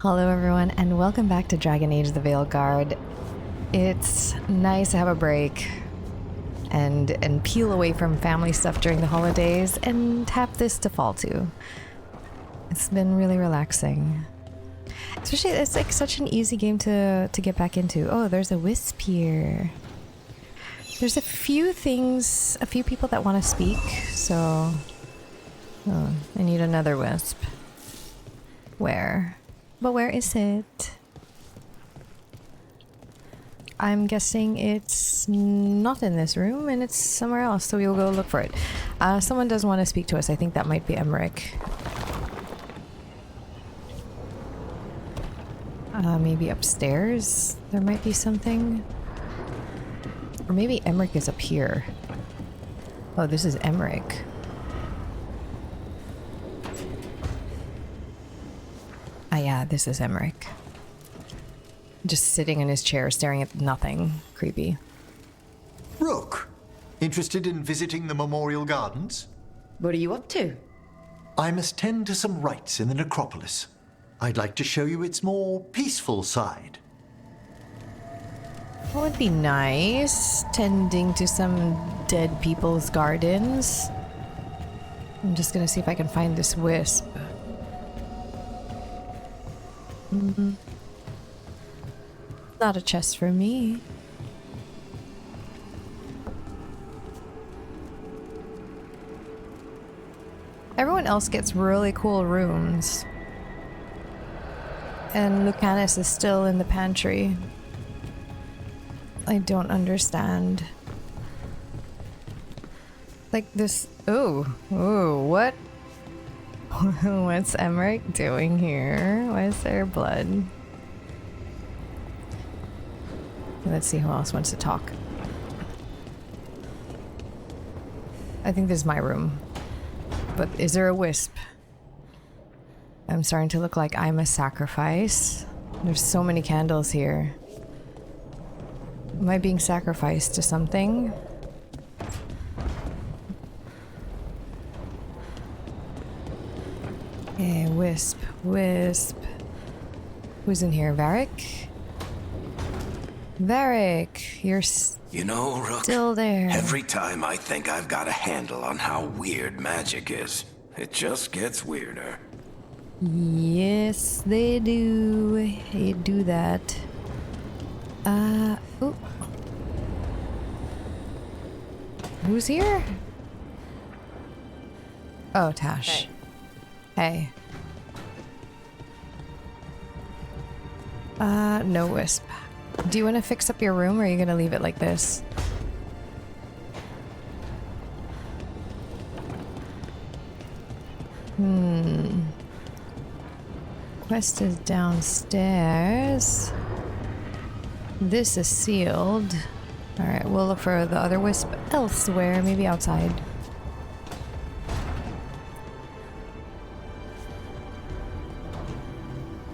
Hello everyone and welcome back to Dragon Age the Veilguard. It's nice to have a break and peel away from family stuff during the holidays and have this to fall to. It's been really relaxing. Especially it's like such an easy game to get back into. Oh, there's a wisp here. There's a few people that want to speak, so I need another wisp. Where? But where is it? I'm guessing it's not in this room and it's somewhere else, so we'll go look for it. Someone does want to speak to us. I think that might be HeyAmarii. Maybe upstairs there might be something. Or maybe HeyAmarii is up here. Oh, this is HeyAmarii. Ah, yeah, this is HeyAmarii. Just sitting in his chair, staring at nothing. Creepy. Rook, interested in visiting the Memorial Gardens? What are you up to? I must tend to some rites in the necropolis. I'd like to show you its more peaceful side. That would be nice, tending to some dead people's gardens. I'm just gonna see if I can find this wisp. Not a chest for me. Everyone else gets really cool rooms. And Lucanus is still in the pantry. I don't understand. Like this. Oh, what? What's HeyAmarii doing here? Why is there blood? Let's see who else wants to talk. I think this is my room. But is there a wisp? I'm starting to look like I'm a sacrifice. There's so many candles here. Am I being sacrificed to something? Okay, wisp. Who's in here? Varric? Varric, you're Rook, still there. Every time I think I've got a handle on how weird magic is, it just gets weirder. Yes, they do. They do that. Oh. Who's here? Oh, Tash. Hey. No wisp. Do you want to fix up your room, or are you going to leave it like this? Quest is downstairs. This is sealed. Alright, we'll look for the other wisp elsewhere, maybe outside.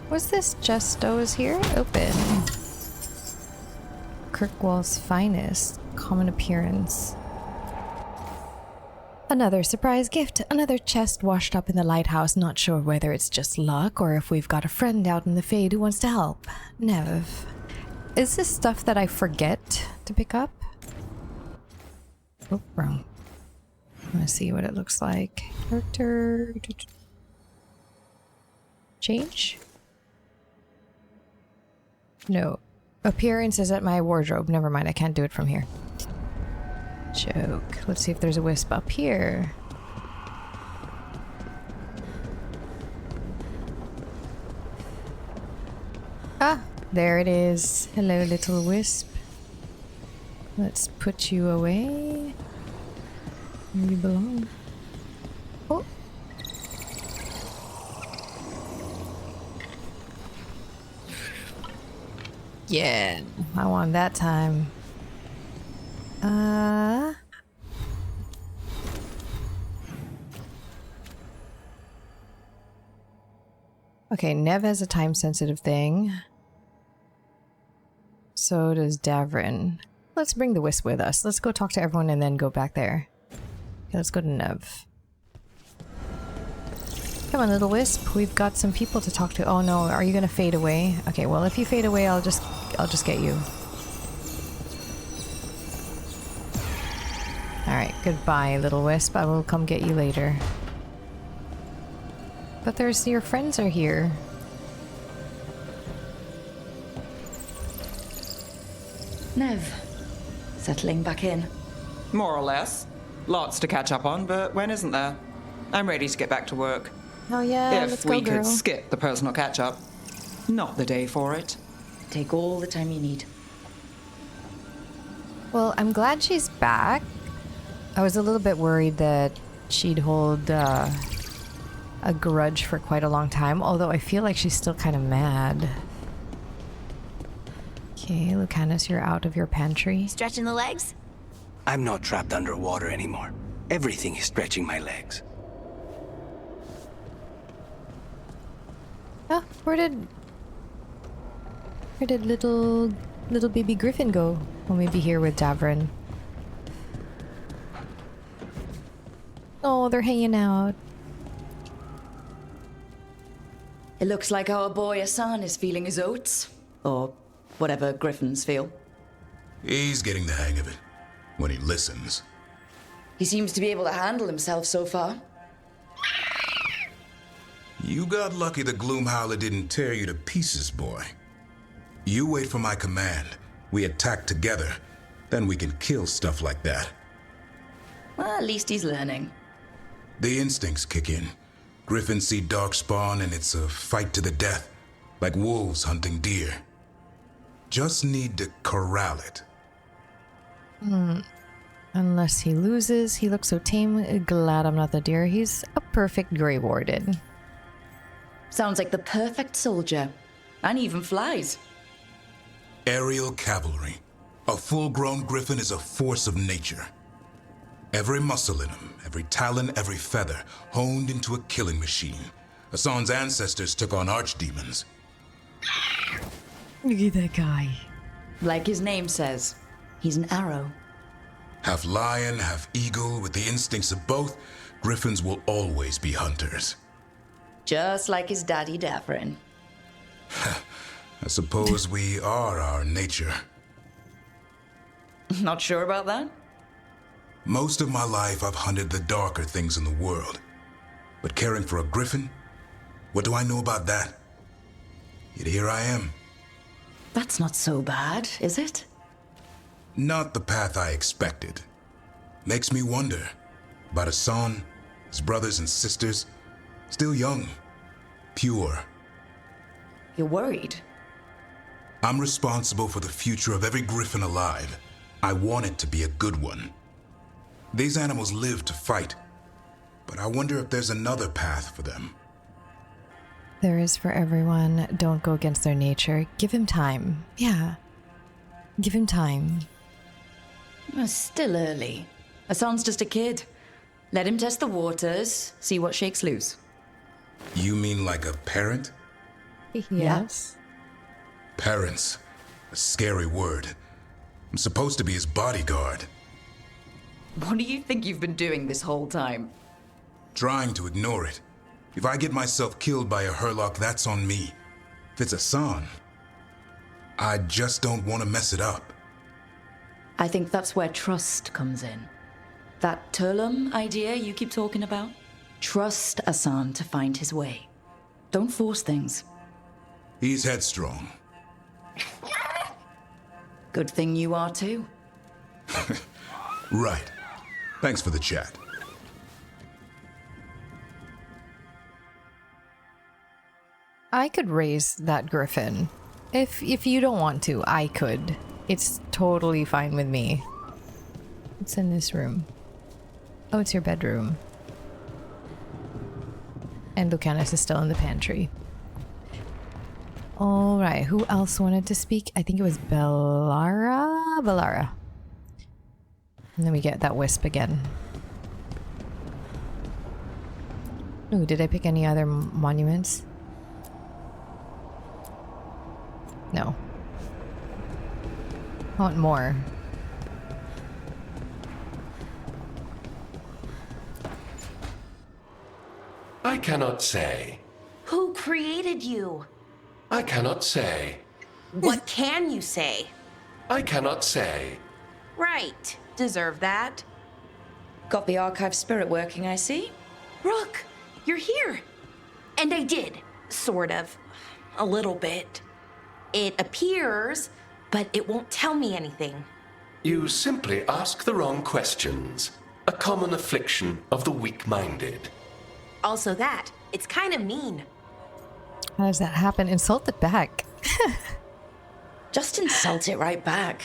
What's this? Justo's here? Open. Kirkwall's finest. Common appearance. Another surprise gift. Another chest washed up in the lighthouse. Not sure whether it's just luck or if we've got a friend out in the Fade who wants to help. Nev. Is this stuff that I forget to pick up? Oh, wrong. I want to see what it looks like. Character... Change? No. Appearance is at my wardrobe. Never mind, I can't do it from here. Joke. Let's see if there's a wisp up here. Ah, there it is. Hello, little wisp. Let's put you away. Where you belong. Oh. Yeah, I won that time. Okay, Nev has a time-sensitive thing. So does Davrin. Let's bring the wisp with us. Let's go talk to everyone and then go back there. Okay, let's go to Nev. Come on, little wisp. We've got some people to talk to. Oh no, are you gonna fade away? Okay, well if you fade away, I'll just get you. Alright, goodbye, little wisp. I will come get you later. But there's your friends are here. Nev, settling back in. More or less. Lots to catch up on, but when isn't there? I'm ready to get back to work. Oh yeah, If let's we go, girl. could skip the personal catch-up. Not the day for it. Take all the time you need. Well, I'm glad she's back. I was a little bit worried that she'd hold a grudge for quite a long time, although I feel like she's still kind of mad. Okay, Lucanus, you're out of your pantry. Stretching the legs? I'm not trapped underwater anymore. Everything is stretching my legs. Oh, where did little baby Griffin go? Will we be here with Davrin? Oh, they're hanging out. It looks like our boy Hassan is feeling his oats. Or whatever griffins feel. He's getting the hang of it. When he listens. He seems to be able to handle himself so far. You got lucky the Gloomhowler didn't tear you to pieces, boy. You wait for my command. We attack together. Then we can kill stuff like that. Well, at least he's learning. The instincts kick in. Griffins see darkspawn and it's a fight to the death. Like wolves hunting deer. Just need to corral it. Unless he loses, he looks so tame. Glad I'm not the deer. He's a perfect Grey Warden. Sounds like the perfect soldier. And even flies. Aerial cavalry. A full-grown griffin is a force of nature. Every muscle in him, every talon, every feather, honed into a killing machine. Hassan's ancestors took on archdemons. Look at that guy. Like his name says, he's an arrow. Half lion, half eagle, with the instincts of both, griffins will always be hunters. Just like his daddy Davrin. I suppose we are our nature. Not sure about that? Most of my life I've hunted the darker things in the world. But caring for a griffin? What do I know about that? Yet here I am. That's not so bad, is it? Not the path I expected. Makes me wonder about Hassan, his brothers and sisters, still young, pure. You're worried? I'm responsible for the future of every griffin alive. I want it to be a good one. These animals live to fight, but I wonder if there's another path for them. There is for everyone. Don't go against their nature. Give him time. Yeah. Give him time. Still early. Hassan's just a kid. Let him test the waters, see what shakes loose. You mean like a parent? Yes. Parents. A scary word. I'm supposed to be his bodyguard. What do you think you've been doing this whole time? Trying to ignore it. If I get myself killed by a Hurlock, that's on me. If it's Hassan, I just don't want to mess it up. I think that's where trust comes in. That Turlum idea you keep talking about? Trust Hassan to find his way. Don't force things. He's headstrong. Good thing you are too. Right. Thanks for the chat. I could raise that griffin. If you don't want to, I could. It's totally fine with me. It's in this room. Oh, it's your bedroom. And Lucanus is still in the pantry. Alright, who else wanted to speak? I think it was Bellara? Bellara. And then we get that wisp again. Ooh, did I pick any other monuments? No. I want more. I cannot say. Who created you? I cannot say. What can you say? I cannot say. Right. Deserve that. Got the archive spirit working, I see. Rook, you're here. And I did. Sort of. A little bit. It appears, but it won't tell me anything. You simply ask the wrong questions. A common affliction of the weak-minded. Also that. It's kind of mean. How does that happen? Insult it back. Just insult it right back.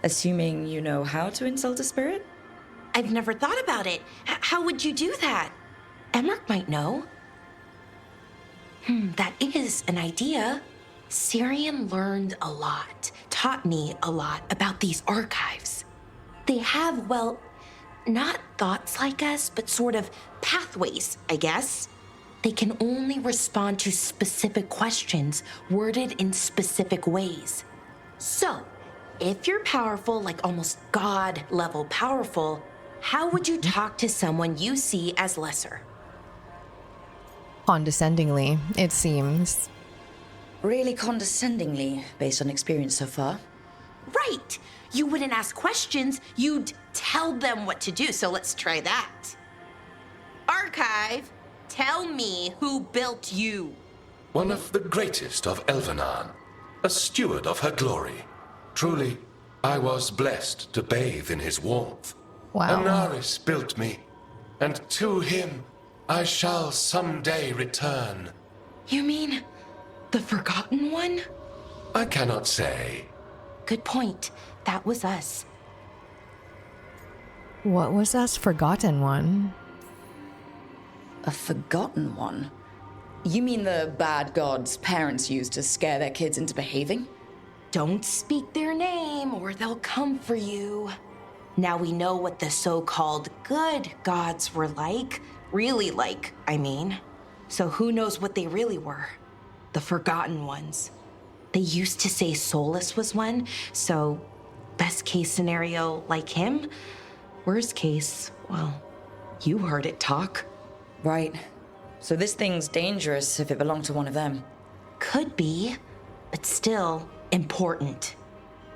Assuming you know how to insult a spirit? I've never thought about it. How would you do that? Emmerich might know. That is an idea. Syrian learned a lot, taught me a lot about these archives. They have, well, not thoughts like us, but sort of pathways, I guess. They can only respond to specific questions worded in specific ways. So, if you're powerful, like almost God-level powerful, how would you talk to someone you see as lesser? Condescendingly, it seems. Really condescendingly, based on experience so far. Right! You wouldn't ask questions, you'd tell them what to do, so let's try that. Archive, tell me who built you. One of the greatest of Elvenan, a steward of her glory. Truly, I was blessed to bathe in his warmth. Wow. Anaris built me, and to him I shall someday return. You mean the Forgotten One? I cannot say. Good point. That was us. What was us? Forgotten One? A forgotten one? You mean the bad gods parents used to scare their kids into behaving? Don't speak their name or they'll come for you. Now we know what the so-called good gods were like. Really like, I mean. So who knows what they really were? The Forgotten Ones. They used to say Solus was one, so best case scenario, like him. Worst case, well, you heard it talk. Right. So this thing's dangerous if it belonged to one of them. Could be, but still important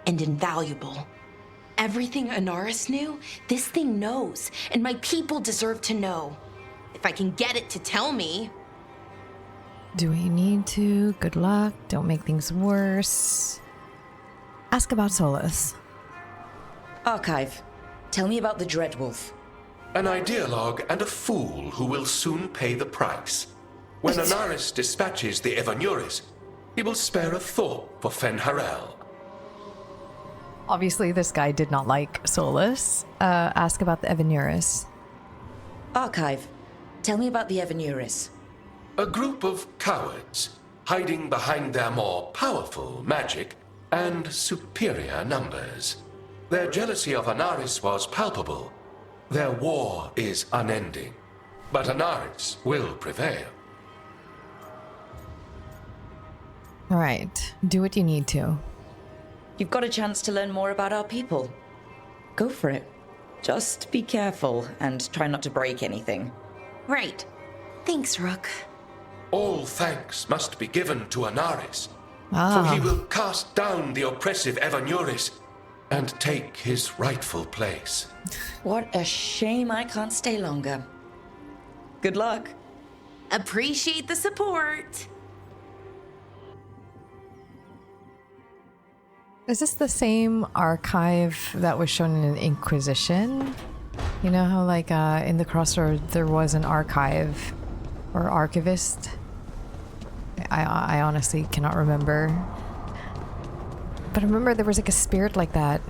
and invaluable. Everything Anaris knew, this thing knows, and my people deserve to know. If I can get it to tell me. Do we need to? Good luck. Don't make things worse. Ask about Solus. Archive. Tell me about the Dreadwolf. An ideologue and a fool who will soon pay the price. When Anaris dispatches the Evanuris, he will spare a thought for Fenharel. Obviously, this guy did not like Solus. Ask about the Evanuris. Archive. Tell me about the Evanuris. A group of cowards, hiding behind their more powerful magic and superior numbers. Their jealousy of Anaris was palpable. Their war is unending. But Anaris will prevail. All right. Do what you need to. You've got a chance to learn more about our people. Go for it. Just be careful and try not to break anything. Right. Thanks, Rook. All thanks must be given to Anaris, Ah. for he will cast down the oppressive Evanuris and take his rightful place. What a shame I can't stay longer. Good luck. Appreciate the support. Is this the same archive that was shown in Inquisition? You know how, like, in the Crossroad there was an archive or archivist? I honestly cannot remember. But I remember there was like a spirit like that.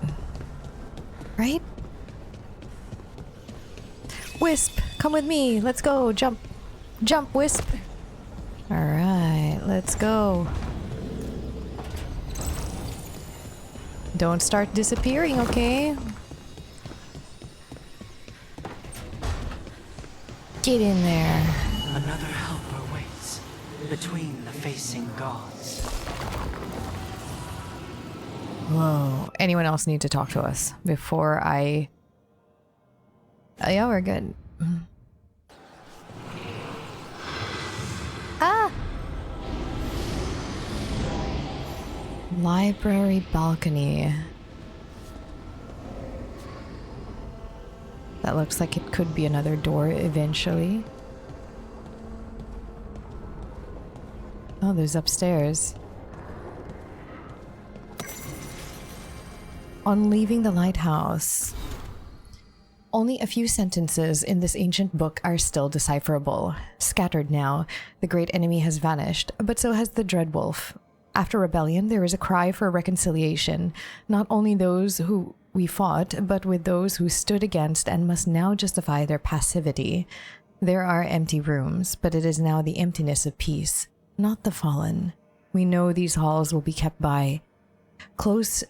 Right? Wisp, come with me. Let's go. Jump. Jump, Wisp. Alright, let's go. Don't start disappearing, okay? Get in there. Another helper waits between the facing gods. Whoa. Anyone else need to talk to us before I... Oh, yeah, we're good. Library balcony. That looks like it could be another door eventually. Oh, there's upstairs. On leaving the lighthouse, only a few sentences in this ancient book are still decipherable. Scattered now, the great enemy has vanished, but so has the Dreadwolf. After rebellion, there is a cry for reconciliation, not only those who we fought, but with those who stood against and must now justify their passivity. There are empty rooms, but it is now the emptiness of peace, not the fallen. We know these halls will be kept by. Close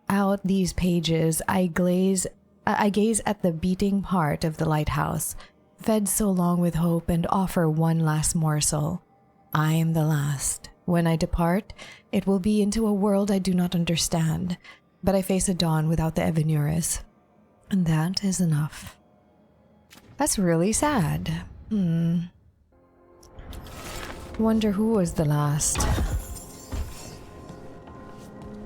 out these pages, I gaze at the beating heart of the lighthouse, fed so long with hope, and offer one last morsel. I am the last. When I depart, it will be into a world I do not understand, but I face a dawn without the Evanuris, and that is enough. That's really sad. Wonder who was the last.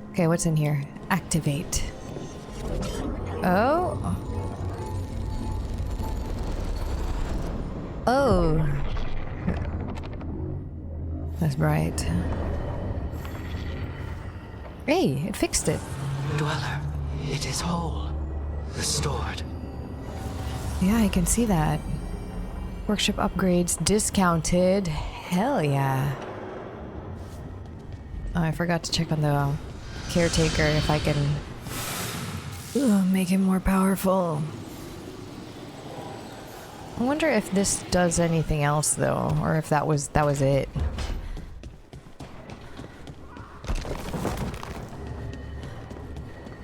Okay, what's in here? Activate. Oh. Oh. That's bright. Hey, it fixed it. Dweller, it is whole. Restored. Yeah, I can see that. Workshop upgrades discounted. Hell yeah. Oh, I forgot to check on the caretaker if I can make him more powerful. I wonder if this does anything else though, or if that was it.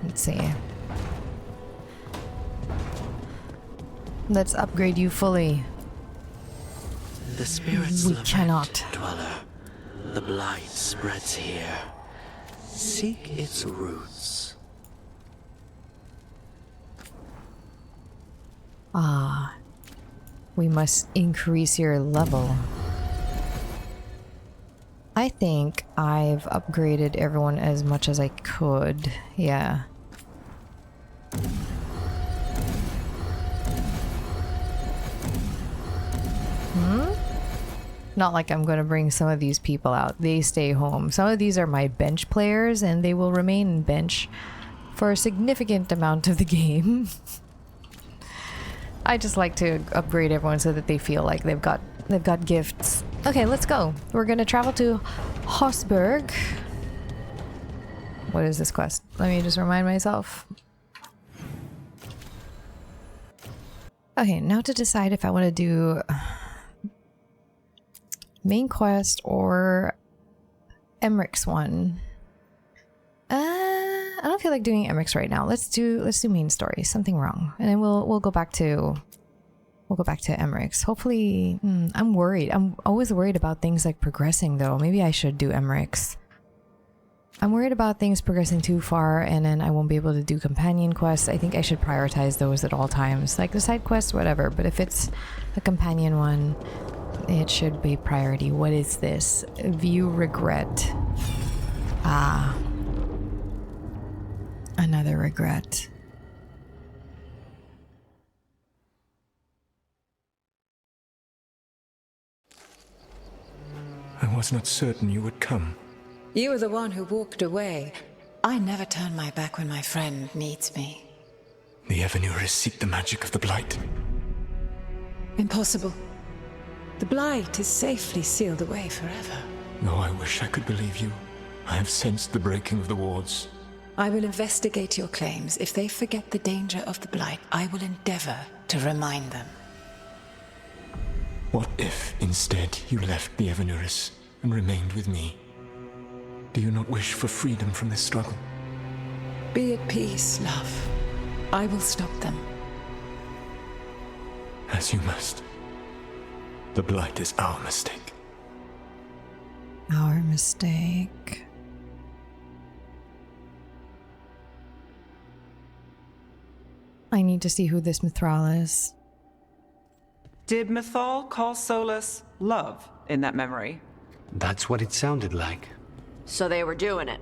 Let's see. Let's upgrade you fully. The spirits We lament, cannot. Dweller. The blight spreads here. Seek its roots. Ah. We must increase your level. I think I've upgraded everyone as much as I could. Yeah. Not like I'm going to bring some of these people out. They stay home. Some of these are my bench players, and they will remain bench for a significant amount of the game. I just like to upgrade everyone so that they feel like they've got gifts. Okay, let's go. We're going to travel to Hosberg. What is this quest? Let me just remind myself. Okay, now to decide if I want to do main quest or Emmerich's one. I don't feel like doing Emmerich's right now. Let's do main story. Something wrong, and then we'll go back to Emmerich's. Hopefully, I'm worried. I'm always worried about things like progressing though. Maybe I should do Emmerich's. I'm worried about things progressing too far and then I won't be able to do companion quests. I think I should prioritize those at all times. Like the side quests, whatever. But if it's a companion one, it should be priority. What is this? View regret. Ah. Another regret. I was not certain you would come. You were the one who walked away. I never turn my back when my friend needs me. The Evanuris seek the magic of the Blight. Impossible. The Blight is safely sealed away forever. Though I wish I could believe you. I have sensed the breaking of the wards. I will investigate your claims. If they forget the danger of the Blight, I will endeavor to remind them. What if, instead, you left the Evanuris and remained with me? Do you not wish for freedom from this struggle? Be at peace, love. I will stop them. As you must. The Blight is our mistake. Our mistake. I need to see who this Mithral is. Did Mythal call Solus love in that memory? That's what it sounded like. So they were doing it.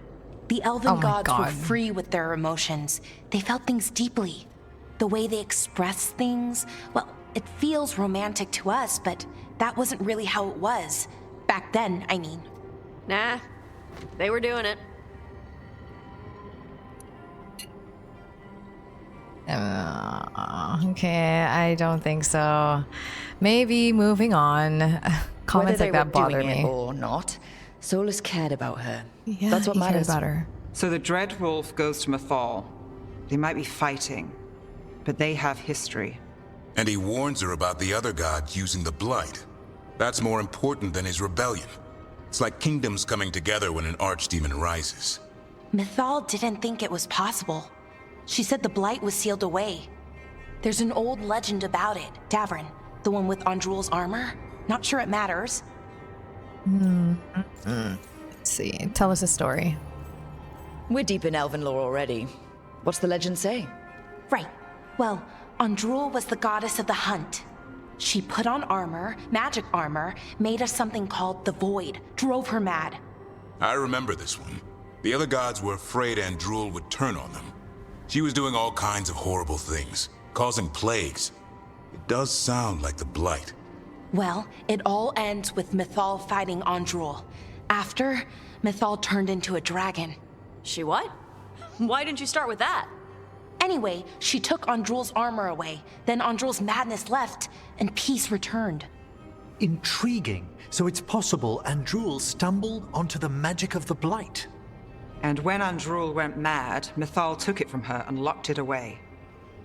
The elven Oh my gods were God. free with their emotions. They felt things deeply. The way they express things, well, it feels romantic to us, but that wasn't really how it was. Back then, I mean. Nah, they were doing it. Okay, I don't think so. Maybe moving on. Comments Whether like that they were bother doing me. it or not, Solus cared about her. Yeah, That's what he cared matters. about her. So the Dread Wolf goes to Mythal. They might be fighting, but they have history. And he warns her about the other gods using the Blight. That's more important than his rebellion. It's like kingdoms coming together when an archdemon rises. Mythal didn't think it was possible. She said the Blight was sealed away. There's an old legend about it. Davrin, the one with Andrul's armor. Not sure it matters. Let's see. Tell us a story. We're deep in elven lore already. What's the legend say? Right. Well, Andrul was the goddess of the hunt. She put on armor, magic armor, made us something called the Void, drove her mad. I remember this one. The other gods were afraid Andrul would turn on them. She was doing all kinds of horrible things, causing plagues. It does sound like the Blight. Well, it all ends with Mythal fighting Andrul. After, Mythal turned into a dragon. She what? Why didn't you start with that? Anyway, she took Andrul's armor away. Then Andrul's madness left, and peace returned. Intriguing. So it's possible Andrul stumbled onto the magic of the Blight. And when Andrul went mad, Mythal took it from her and locked it away.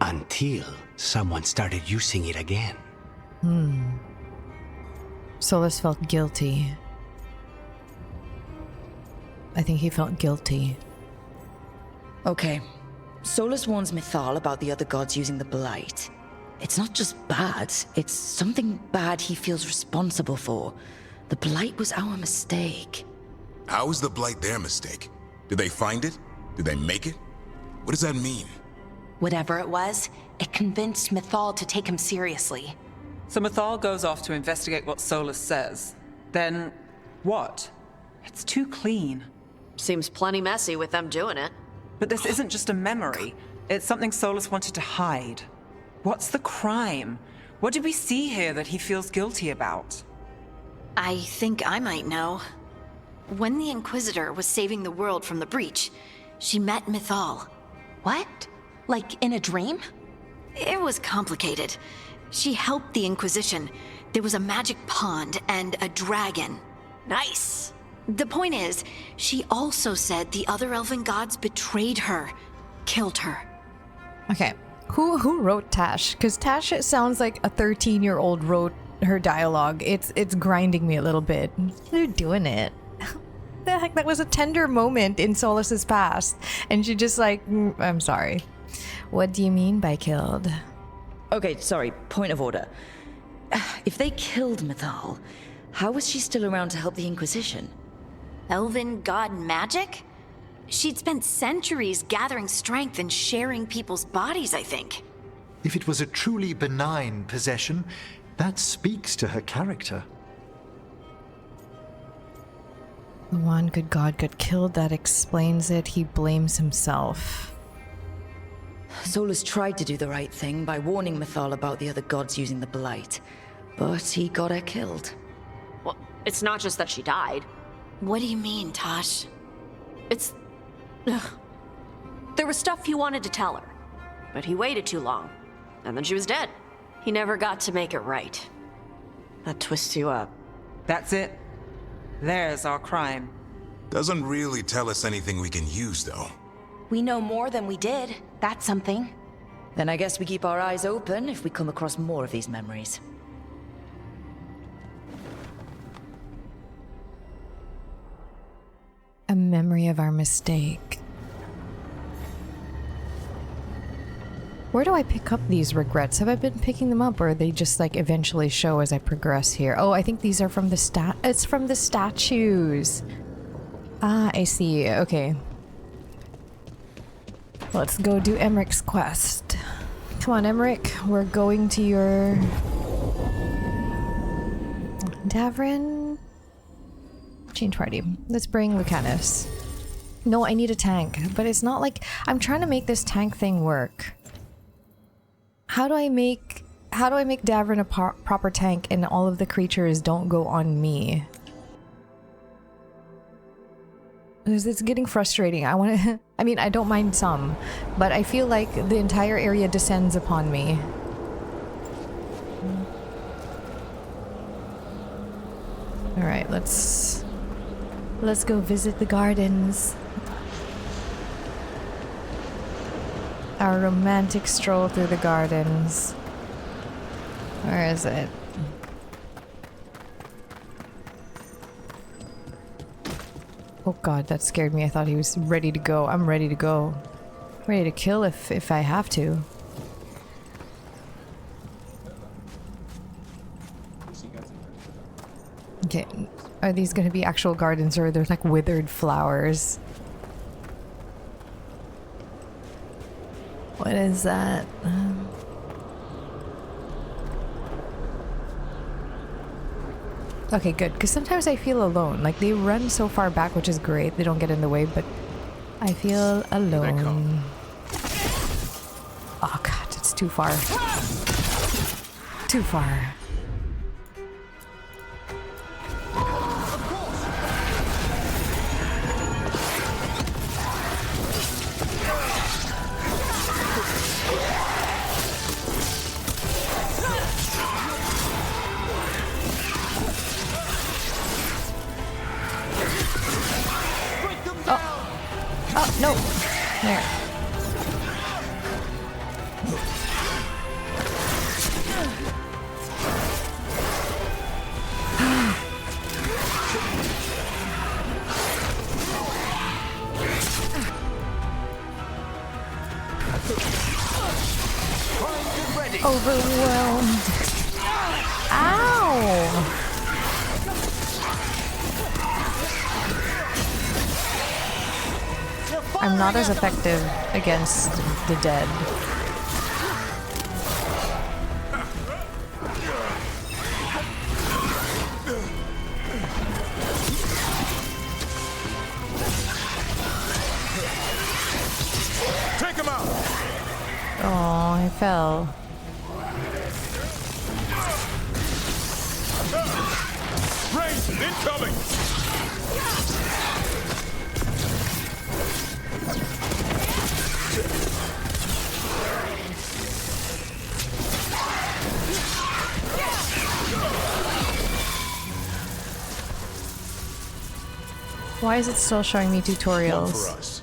Until someone started using it again. Solus felt guilty. I think he felt guilty. Okay. Solus warns Mythal about the other gods using the Blight. It's not just bad, it's something bad he feels responsible for. The Blight was our mistake. How is the Blight their mistake? Did they find it? Did they make it? What does that mean? Whatever it was, it convinced Mythal to take him seriously. So Mythal goes off to investigate what Solus says. Then, what? It's too clean. Seems plenty messy with them doing it. But this isn't just a memory. It's something Solus wanted to hide. What's the crime? What did we see here that he feels guilty about? I think I might know. When the Inquisitor was saving the world from the breach, she met Mythal. What? Like in a dream? It was complicated. She helped the Inquisition. There was a magic pond and a dragon. Nice. The point is, she also said the other elven gods betrayed her, killed her. Okay, who wrote Tash? Because Tash, it sounds like a 13-year-old wrote her dialogue. It's grinding me a little bit. They're doing it. The heck, that was a tender moment in Solus's past, and she just like, I'm sorry. What do you mean by killed? Okay, sorry, point of order. If they killed Mythal, how was she still around to help the Inquisition? Elven god magic? She'd spent centuries gathering strength and sharing people's bodies, I think. If it was a truly benign possession, that speaks to her character. The one good god got killed, that explains it. He blames himself. Solus tried to do the right thing by warning Mythal about the other gods using the Blight, but he got her killed. Well, it's not just that she died. What do you mean, Tosh? It's... Ugh. There was stuff he wanted to tell her, but he waited too long, and then she was dead. He never got to make it right. That twists you up. That's it. There's our crime. Doesn't really tell us anything we can use, though. We know more than we did. That's something. Then I guess we keep our eyes open if we come across more of these memories. A memory of our mistake. Where do I pick up these regrets? Have I been picking them up, or they just like eventually show as I progress here? Oh, I think these are from the it's from the statues. Ah, I see. Okay. Let's go do Emmerich's quest. Come on, Emmerich. We're going to your... Davrin? Change party. Let's bring Lucanus. No, I need a tank, but it's not like I'm trying to make this tank thing work. How do I make Davrin a proper tank and all of the creatures don't go on me? It's getting frustrating. I want to I mean, I don't mind some, but I feel like the entire area descends upon me. All right, let's go visit the gardens. Our romantic stroll through the gardens. Where is it? Oh god, that scared me. I thought he was ready to go. I'm ready to go. Ready to kill if I have to. Okay, are these gonna be actual gardens or are there like withered flowers? What is that? Okay, good, because sometimes I feel alone. Like, they run so far back, which is great. They don't get in the way, but I feel alone. Oh god, it's too far. Too far. Oh, no. There. Overwhelmed. Ow! I'm not as effective against the dead. Take him out. Oh, I fell. Range incoming. Why is it still showing me tutorials? One for us.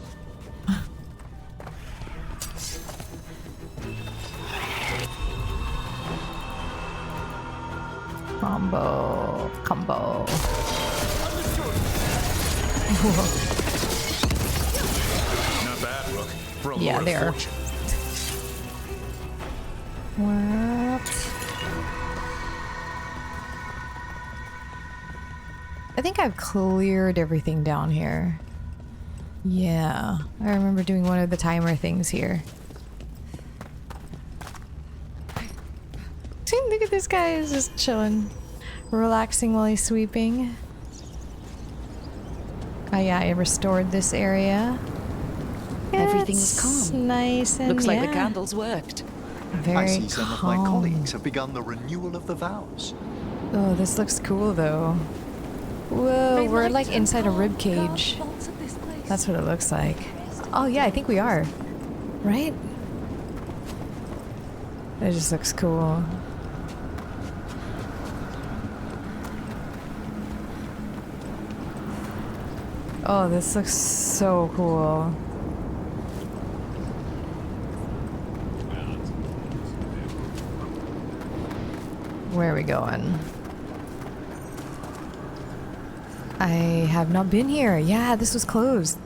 Combo. Not bad, Rook. For a Yeah, lord of there. fortune. What? I think I've cleared everything down here. Yeah, I remember doing one of the timer things here. Look at this guy, he's just chilling. Relaxing while he's sweeping. Oh yeah, I restored this area. Everything was It's calm. nice and Looks like the yeah, candles worked. very I see some of my calm. colleagues have begun the renewal of the vows. Oh, this looks cool though. Whoa, we're like inside a rib cage. That's what it looks like. Oh yeah, I think we are. Right? It just looks cool. Oh, this looks so cool. Where are we going? I have not been here. Yeah, this was closed.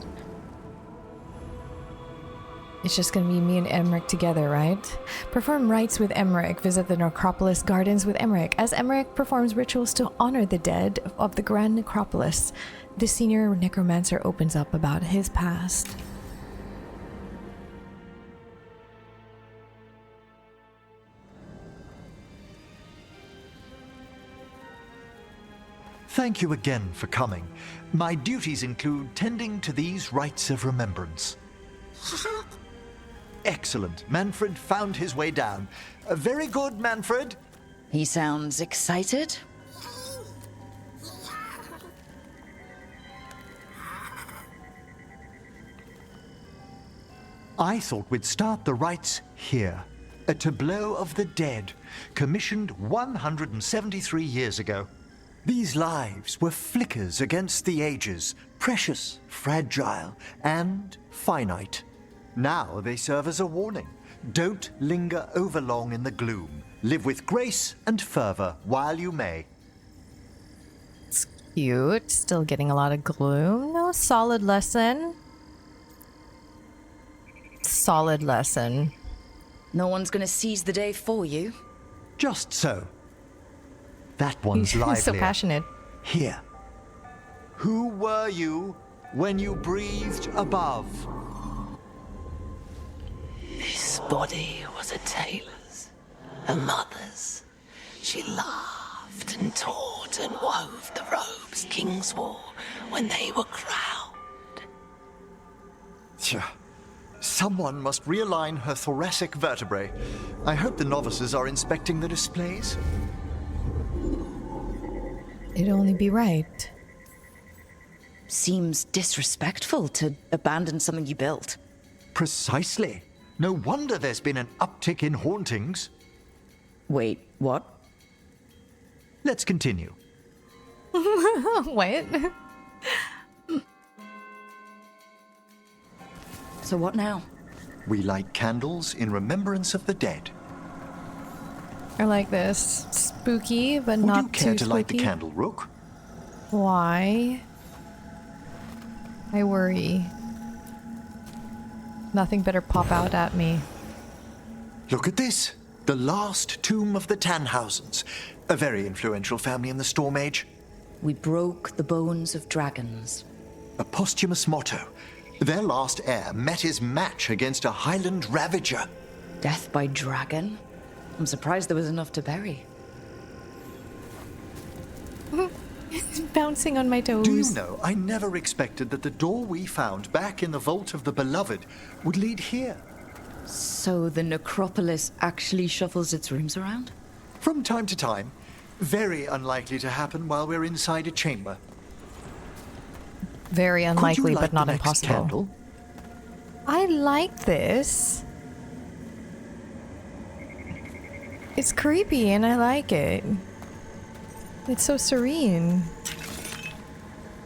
It's just gonna be me and Emmerich together, right? Perform rites with Emmerich. Visit the Necropolis Gardens with Emmerich. As Emmerich performs rituals to honor the dead of the Grand Necropolis, the senior necromancer opens up about his past. Thank you again for coming. My duties include tending to these rites of remembrance. Excellent. Manfred found his way down. Very good, Manfred. He sounds excited. I thought we'd start the rites here. A tableau of the dead, commissioned 173 years ago. These lives were flickers against the ages, precious, fragile, and finite. Now they serve as a warning. Don't linger overlong in the gloom. Live with grace and fervor while you may. It's cute. Still getting a lot of gloom. No, solid lesson. Solid lesson. No one's gonna seize the day for you. Just so. That one's livelier. He's so passionate. Here. Who were you when you breathed above? This body was a tailor's, a mother's. She laughed and taught and wove the robes kings wore when they were crowned. Tja. Someone must realign her thoracic vertebrae. I hope the novices are inspecting the displays. It'd only be right. Seems disrespectful to abandon something you built. Precisely. No wonder there's been an uptick in hauntings. Wait, what? Let's continue. What? So what now? We light candles in remembrance of the dead. I like this. Spooky, but Would not you care too to spooky. light the candle, Rook? Why? I worry. Nothing better pop out at me. Look at this. The last tomb of the Tannhausens. A very influential family in the Storm Age. We broke the bones of dragons. A posthumous motto. Their last heir met his match against a Highland Ravager. Death by dragon? I'm surprised there was enough to bury. Bouncing on my toes. Do you know, I never expected that the door we found back in the Vault of the Beloved would lead here. So the necropolis actually shuffles its rooms around? From time to time. Very unlikely to happen while we're inside a chamber. Very unlikely, Could you light but not the next impossible. Candle? I like this. It's creepy and I like it. It's so serene.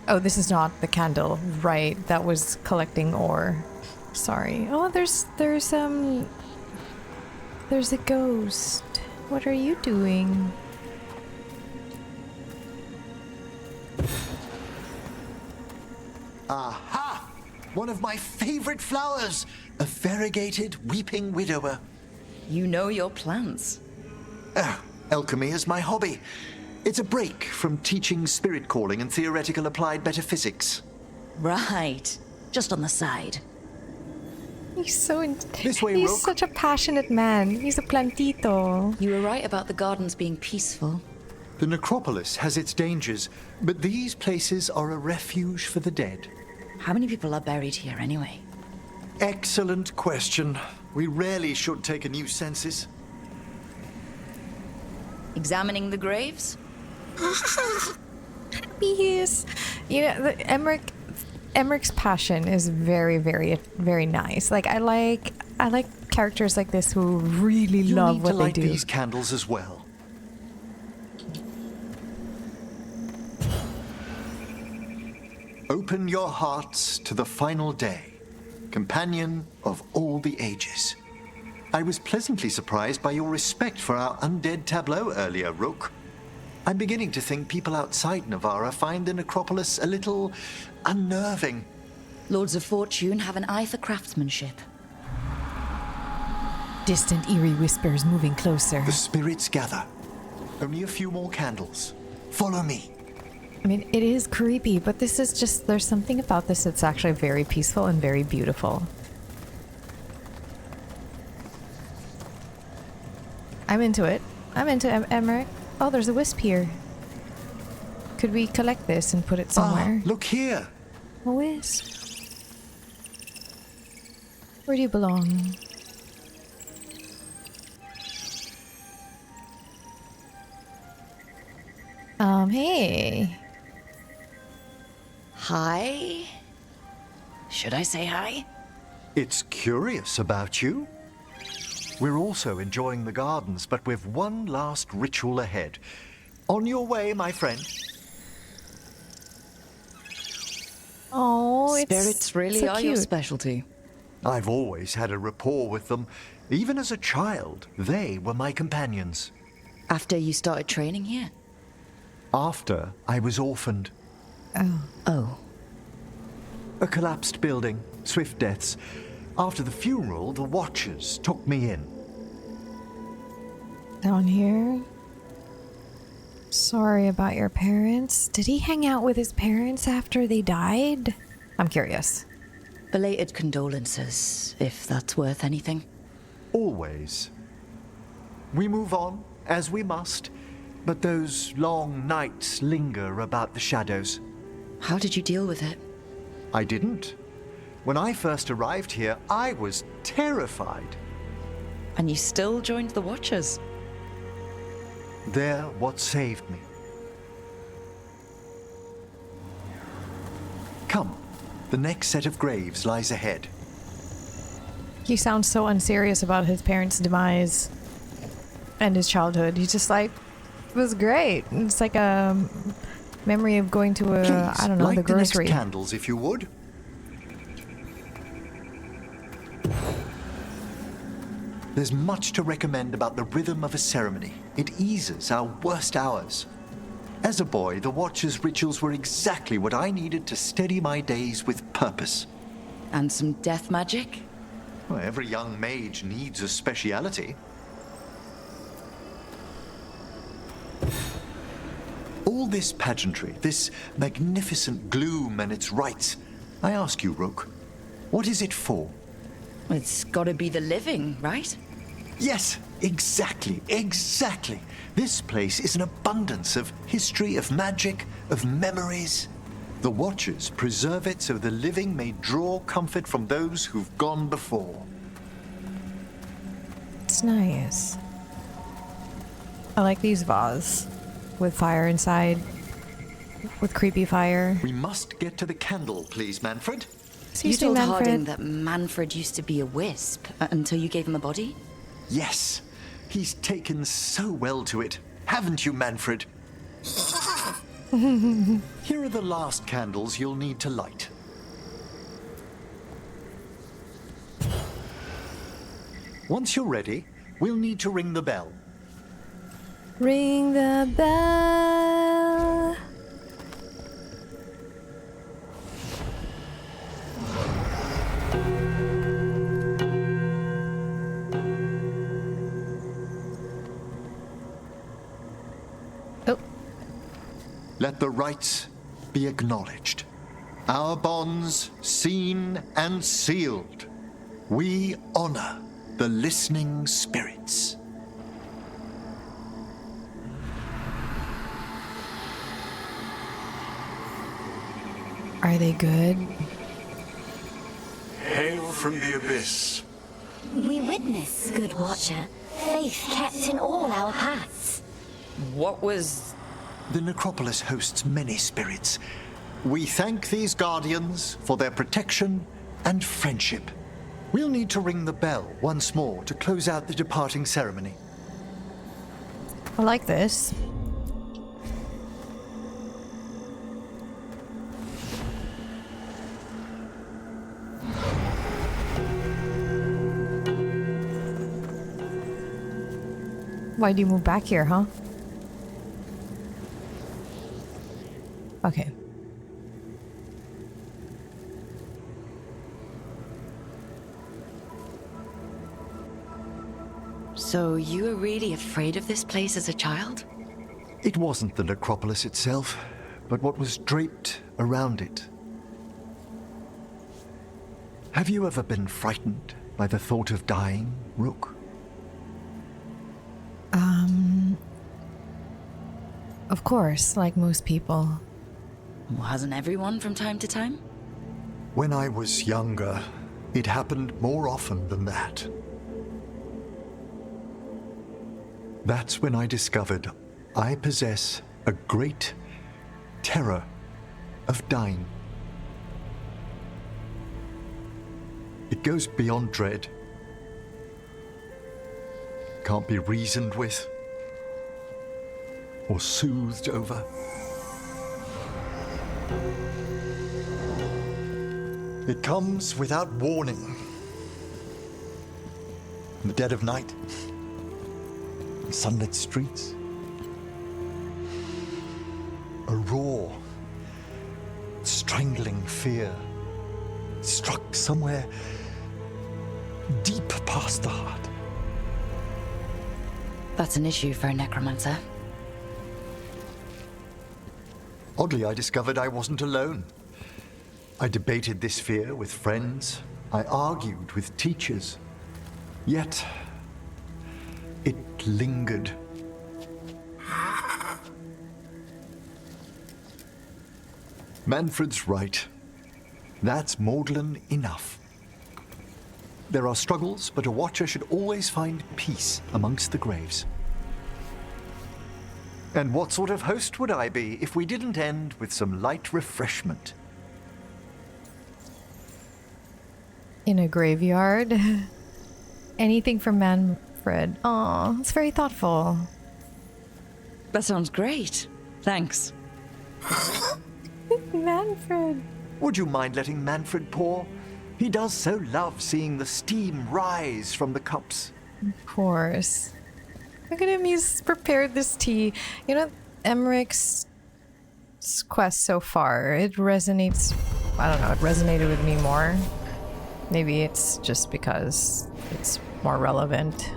Oh, this is not the candle, right? That was collecting ore. Sorry. Oh, there's a ghost. What are you doing? Aha! One of my favorite flowers! A variegated weeping widower. You know your plants. Alchemy is my hobby. It's a break from teaching spirit calling and theoretical applied metaphysics. Right. Just on the side. He's so This way, he's Rook. such a passionate man. He's a plantito. You were right about the gardens being peaceful. The necropolis has its dangers, but these places are a refuge for the dead. How many people are buried here anyway? Excellent question. We rarely should take a new census. Examining the graves? Yes. You know, Emmerich's passion is very, very, very nice. Like I like characters like this who really You love need what to they light do. these candles as well. Open your hearts to the final day, companion of all the ages. I was pleasantly surprised by your respect for our undead tableau earlier, Rook. I'm beginning to think people outside Navarra find the necropolis a little unnerving. Lords of Fortune have an eye for craftsmanship. Distant eerie whispers moving closer. The spirits gather. Only a few more candles. Follow me. I mean, it is creepy, but this is just, there's something about this that's actually very peaceful and very beautiful. I'm into it. I'm into Emmerich. Oh, there's a wisp here. Could we collect this and put it somewhere? Ah, look here. A wisp. Where do you belong? Hey. Hi? Should I say hi? It's curious about you. We're also enjoying the gardens, but with one last ritual ahead. On your way, my friend. Oh, Spirits really so are cute. your specialty. I've always had a rapport with them. Even as a child, they were my companions. After you started training here? After I was orphaned. Oh. A collapsed building, swift deaths. After the funeral, the Watchers took me in. Down here. Sorry about your parents. Did he hang out with his parents after they died? I'm curious. Belated condolences, if that's worth anything. Always. We move on, as we must, but those long nights linger about the shadows. How did you deal with it? I didn't. When I first arrived here, I was terrified. And you still joined the Watchers? They're what saved me. Come, the next set of graves lies ahead. He sounds so unserious about his parents' demise and his childhood. He's just like, it was great. It's like a memory of going to a, Please, I don't know, light the grocery. The next candles, if you would. There's much to recommend about the rhythm of a ceremony. It eases our worst hours. As a boy, the Watcher's rituals were exactly what I needed to steady my days with purpose. And some death magic? Well, every young mage needs a speciality. All this pageantry, this magnificent gloom and its rites, I ask you, Rook, what is it for? It's gotta be the living, right? Yes, exactly. This place is an abundance of history, of magic, of memories. The Watchers preserve it so the living may draw comfort from those who've gone before. It's nice. I like these vases with fire inside, with creepy fire. We must get to the candle, please, Manfred. You told Harding that Manfred used to be a wisp until you gave him a body? Yes, he's taken so well to it. Haven't you, Manfred? Here are the last candles you'll need to light. Once you're ready, we'll need to ring the bell. Ring the bell. Oh. Let the rites be acknowledged. Our bonds seen and sealed. We honor the listening spirits. Are they good? Hail from the abyss. We witness, good Watcher, faith kept in all our paths. What was... The necropolis hosts many spirits. We thank these guardians for their protection and friendship. We'll need to ring the bell once more to close out the departing ceremony. I like this. Why'd you move back here, huh? Okay. So you were really afraid of this place as a child? It wasn't the necropolis itself, but what was draped around it. Have you ever been frightened by the thought of dying, Rook? Of course, like most people. Well, hasn't everyone from time to time? When I was younger, it happened more often than that. That's when I discovered I possess a great terror of dying. It goes beyond dread. Can't be reasoned with or soothed over. It comes without warning. In the dead of night, in sunlit streets, a raw, strangling fear struck somewhere deep past the heart. That's an issue for a necromancer. Oddly, I discovered I wasn't alone. I debated this fear with friends. I argued with teachers. Yet, it lingered. Manfred's right. That's maudlin enough. There are struggles, but a watcher should always find peace amongst the graves. And what sort of host would I be if we didn't end with some light refreshment? In a graveyard? Anything for Manfred. Aw, it's very thoughtful. That sounds great. Thanks. Manfred. Would you mind letting Manfred pour? He does so love seeing the steam rise from the cups. Of course. Look at him, he's prepared this tea. You know, Emmerich's quest so far, it resonates, I don't know, it resonated with me more. Maybe it's just because it's more relevant.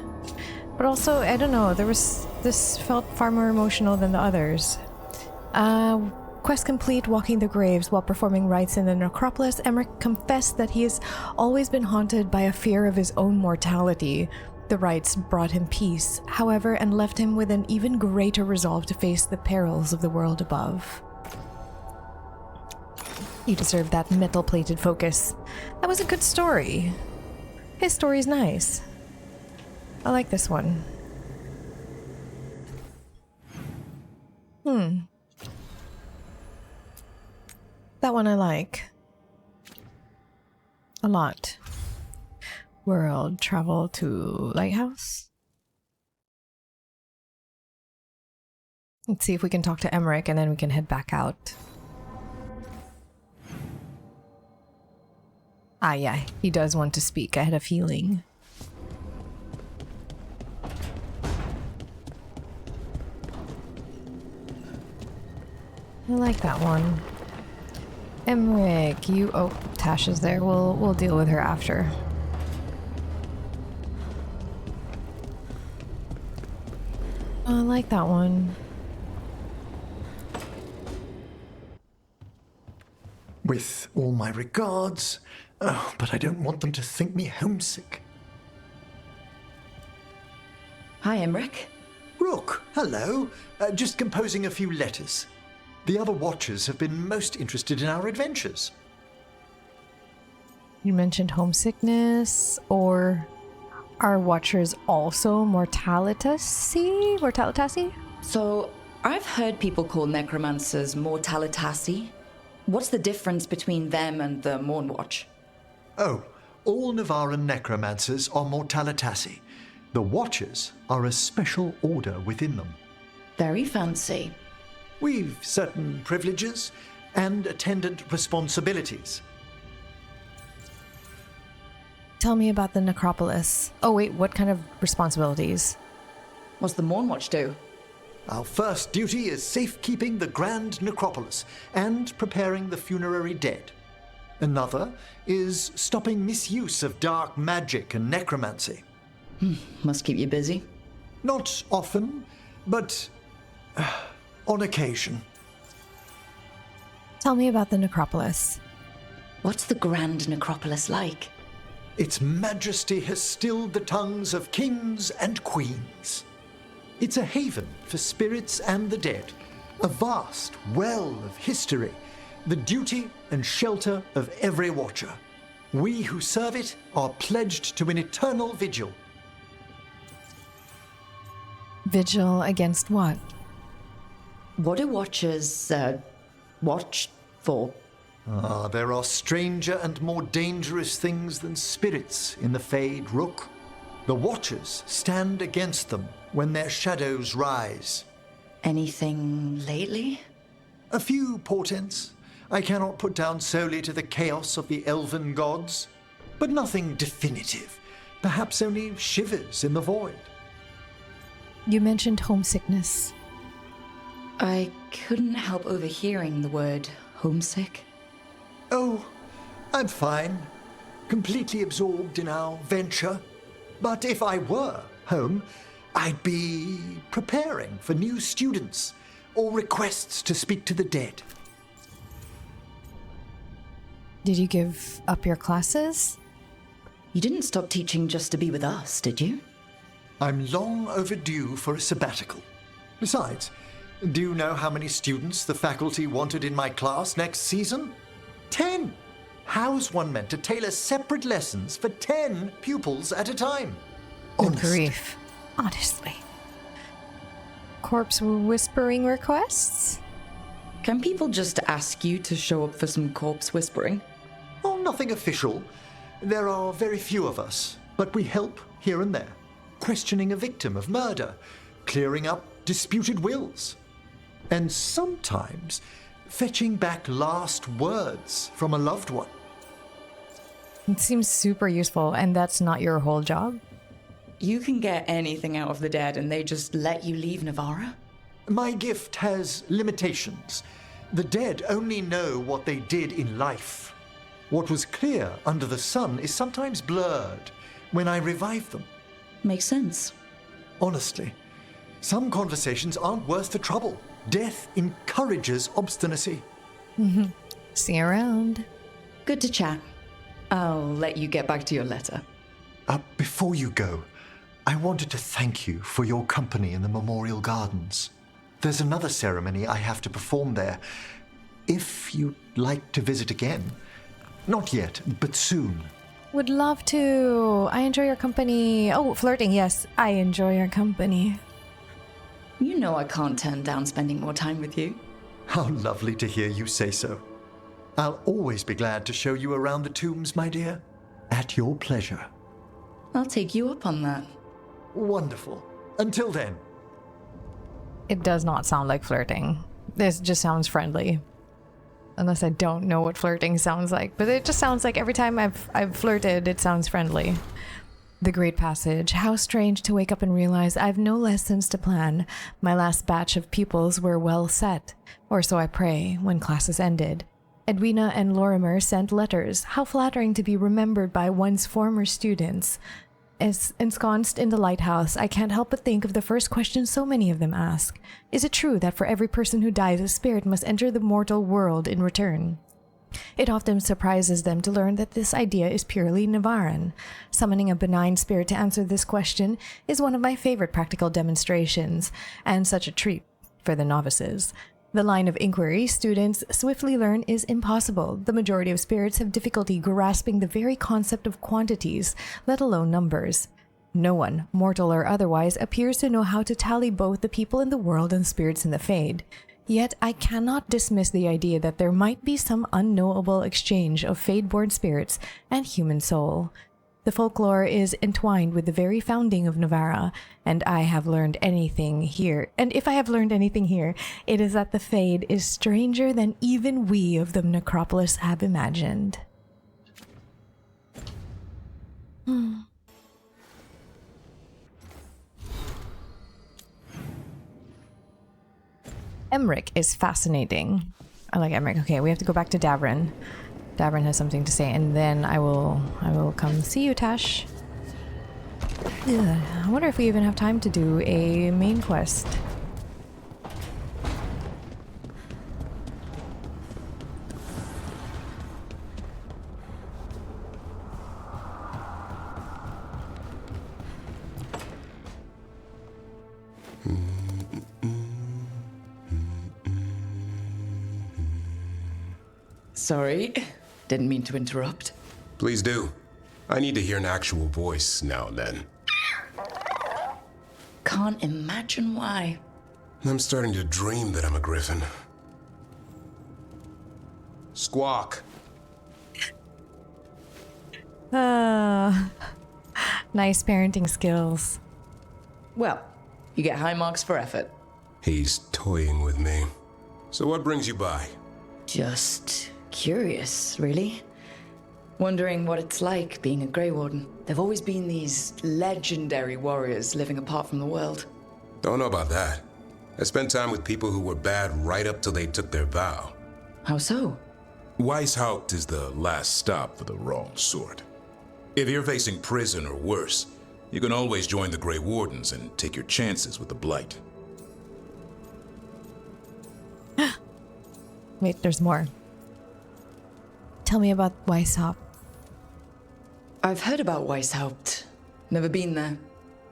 But also, I don't know, this felt far more emotional than the others. Quest complete, walking the graves while performing rites in the necropolis, Emmerich confessed that he has always been haunted by a fear of his own mortality. The rites brought him peace, however, and left him with an even greater resolve to face the perils of the world above. You deserve that metal-plated focus. That was a good story. His story's nice. I like this one. That one I like. A lot. World travel to Lighthouse. Let's see if we can talk to Emmerich and then we can head back out. Ah, yeah, he does want to speak. I had a feeling. I like that one. Emmerich, you... Oh, Tash is there. We'll deal with her after. I like that one. With all my regards, but I don't want them to think me homesick. Hi, Emmerich. Rook, hello. Just composing a few letters. The other Watchers have been most interested in our adventures. You mentioned homesickness, or are Watchers also mortalitasi? Mortalitasi? So, I've heard people call necromancers mortalitasi. What's the difference between them and the Mornwatch? Oh, all Navaran necromancers are mortalitasi. The Watchers are a special order within them. Very fancy. We've certain privileges and attendant responsibilities. Tell me about the necropolis. Oh wait, what kind of responsibilities? What's the Mornwatch do? Our first duty is safekeeping the grand necropolis and preparing the funerary dead. Another is stopping misuse of dark magic and necromancy. Must keep you busy. Not often, but on occasion. Tell me about the necropolis. What's the grand necropolis like? Its majesty has stilled the tongues of kings and queens. It's a haven for spirits and the dead, A vast well of history, the duty and shelter of every watcher. We who serve it are pledged to an eternal vigil. Vigil against what? What do watchers, watch for? There are stranger and more dangerous things than spirits in the Mage Rook. The Watchers stand against them when their shadows rise. Anything lately? A few portents I cannot put down solely to the chaos of the elven gods, but nothing definitive. Perhaps only shivers in the void. You mentioned homesickness. I couldn't help overhearing the word homesick. Oh, I'm fine. Completely absorbed in our venture. But if I were home, I'd be preparing for new students or requests to speak to the dead. Did you give up your classes? You didn't stop teaching just to be with us, did you? I'm long overdue for a sabbatical. Besides, do you know how many students the faculty wanted in my class next season? 10! How's one meant to tailor separate lessons for 10 pupils at a time? Good grief. Honestly. Corpse whispering requests? Can people just ask you to show up for some corpse whispering? Oh, nothing official. There are very few of us, but we help here and there. Questioning a victim of murder, clearing up disputed wills, and sometimes fetching back last words from a loved one. It seems super useful, and that's not your whole job? You can get anything out of the dead and they just let you leave Navarra? My gift has limitations. The dead only know what they did in life. What was clear under the sun is sometimes blurred when I revive them. Makes sense. Honestly, some conversations aren't worth the trouble. Death encourages obstinacy. See you around. Good to chat. I'll let you get back to your letter. Before you go, I wanted to thank you for your company in the Memorial Gardens. There's another ceremony I have to perform there. If you'd like to visit again. Not yet, but soon. Would love to. I enjoy your company. Oh, flirting, yes. I enjoy your company. You know I can't turn down spending more time with you. How lovely to hear you say so. I'll always be glad to show you around the tombs, my dear. At your pleasure. I'll take you up on that. Wonderful. Until then. It does not sound like flirting. This just sounds friendly. Unless I don't know what flirting sounds like. But it just sounds like every time I've flirted, it sounds friendly. The Great Passage. How strange to wake up and realize I've no lessons to plan. My last batch of pupils were well set. Or so I pray, when classes ended. Edwina and Lorimer sent letters. How flattering to be remembered by one's former students. As ensconced in the lighthouse, I can't help but think of the first question so many of them ask. Is it true that for every person who dies, a spirit must enter the mortal world in return? It often surprises them to learn that this idea is purely Navaran. Summoning a benign spirit to answer this question is one of my favorite practical demonstrations, and such a treat for the novices. The line of inquiry students swiftly learn is impossible. The majority of spirits have difficulty grasping the very concept of quantities, let alone numbers. No one, mortal or otherwise, appears to know how to tally both the people in the world and spirits in the Fade. Yet I cannot dismiss the idea that there might be some unknowable exchange of Fade-born spirits and human soul. The folklore is entwined with the very founding of Navarra, and if I have learned anything here, it is that the Fade is stranger than even we of the necropolis have imagined. Emmerich is fascinating. I like Emmerich. Okay, we have to go back to Davrin. Davrin has something to say, and then I will come see you, Tash. Ugh, I wonder if we even have time to do a main quest. Sorry, didn't mean to interrupt. Please do. I need to hear an actual voice now and then. Can't imagine why. I'm starting to dream that I'm a griffin. Squawk. Nice parenting skills. Well, you get high marks for effort. He's toying with me. So what brings you by? Just curious, really. Wondering what it's like being a Grey Warden. There've always been these legendary warriors living apart from the world. Don't know about that. I spent time with people who were bad right up till they took their vow. How so? Weishaupt is the last stop for the wrong sort. If you're facing prison or worse, you can always join the Grey Wardens and take your chances with the Blight. Wait, there's more. Tell me about Weishaupt. I've heard about Weishaupt. Never been there.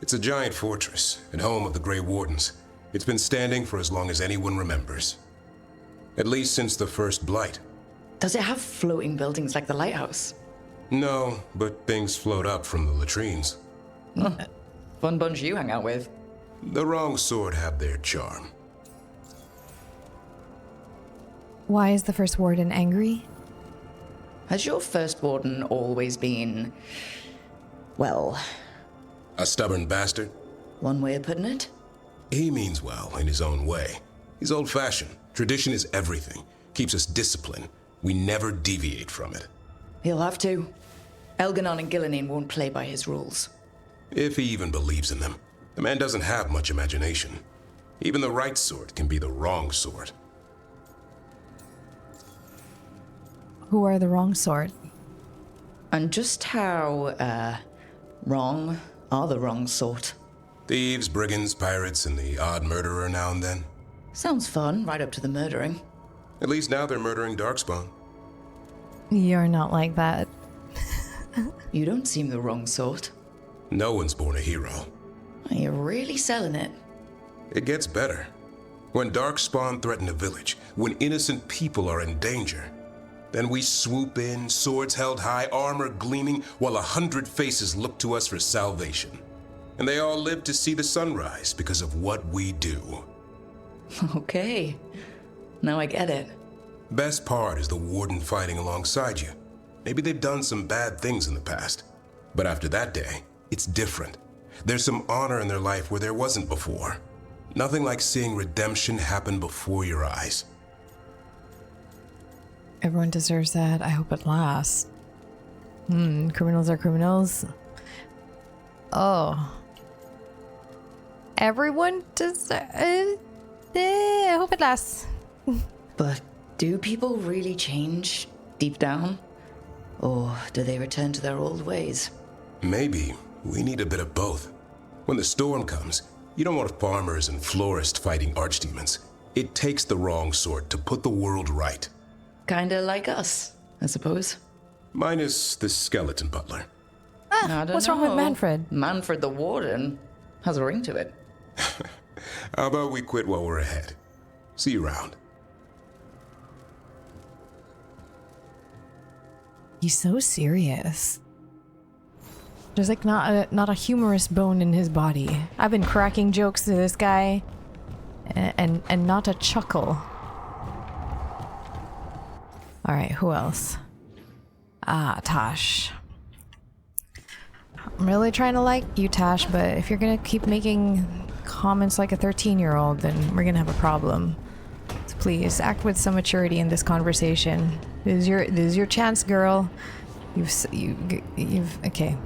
It's a giant fortress and home of the Grey Wardens. It's been standing for as long as anyone remembers. At least since the first Blight. Does it have floating buildings like the lighthouse? No, but things float up from the latrines. Fun bunch you hang out with. The wrong sort have their charm. Why is the first warden angry? Has your first warden always been, well... A stubborn bastard? One way of putting it? He means well in his own way. He's old-fashioned. Tradition is everything. Keeps us disciplined. We never deviate from it. He'll have to. Elganon and Gillenane won't play by his rules. If he even believes in them. The man doesn't have much imagination. Even the right sort can be the wrong sort. Who are the wrong sort? And just how, wrong are the wrong sort? Thieves, brigands, pirates, and the odd murderer now and then. Sounds fun, right up to the murdering. At least now they're murdering Darkspawn. You're not like that. You don't seem the wrong sort. No one's born a hero. You're really selling it. It gets better. When Darkspawn threaten a village, when innocent people are in danger, then we swoop in, swords held high, armor gleaming, while 100 faces look to us for salvation. And they all live to see the sunrise because of what we do. Okay. Now I get it. Best part is the warden fighting alongside you. Maybe they've done some bad things in the past. But after that day, it's different. There's some honor in their life where there wasn't before. Nothing like seeing redemption happen before your eyes. Everyone deserves that. I hope it lasts. Criminals are criminals. Oh. Everyone deserves... I hope it lasts. But do people really change deep down? Or do they return to their old ways? Maybe we need a bit of both. When the storm comes, you don't want farmers and florists fighting archdemons. It takes the wrong sort to put the world right. Kinda like us, I suppose. Minus the skeleton butler. What's wrong with Manfred? Manfred the Warden has a ring to it. How about we quit while we're ahead? See you around. He's so serious. There's like not a humorous bone in his body. I've been cracking jokes to this guy, and not a chuckle. All right, who else? Tash. I'm really trying to like you, Tash, but if you're gonna keep making comments like a 13-year-old, then we're gonna have a problem. So please act with some maturity in this conversation. This is your chance, girl. You've okay.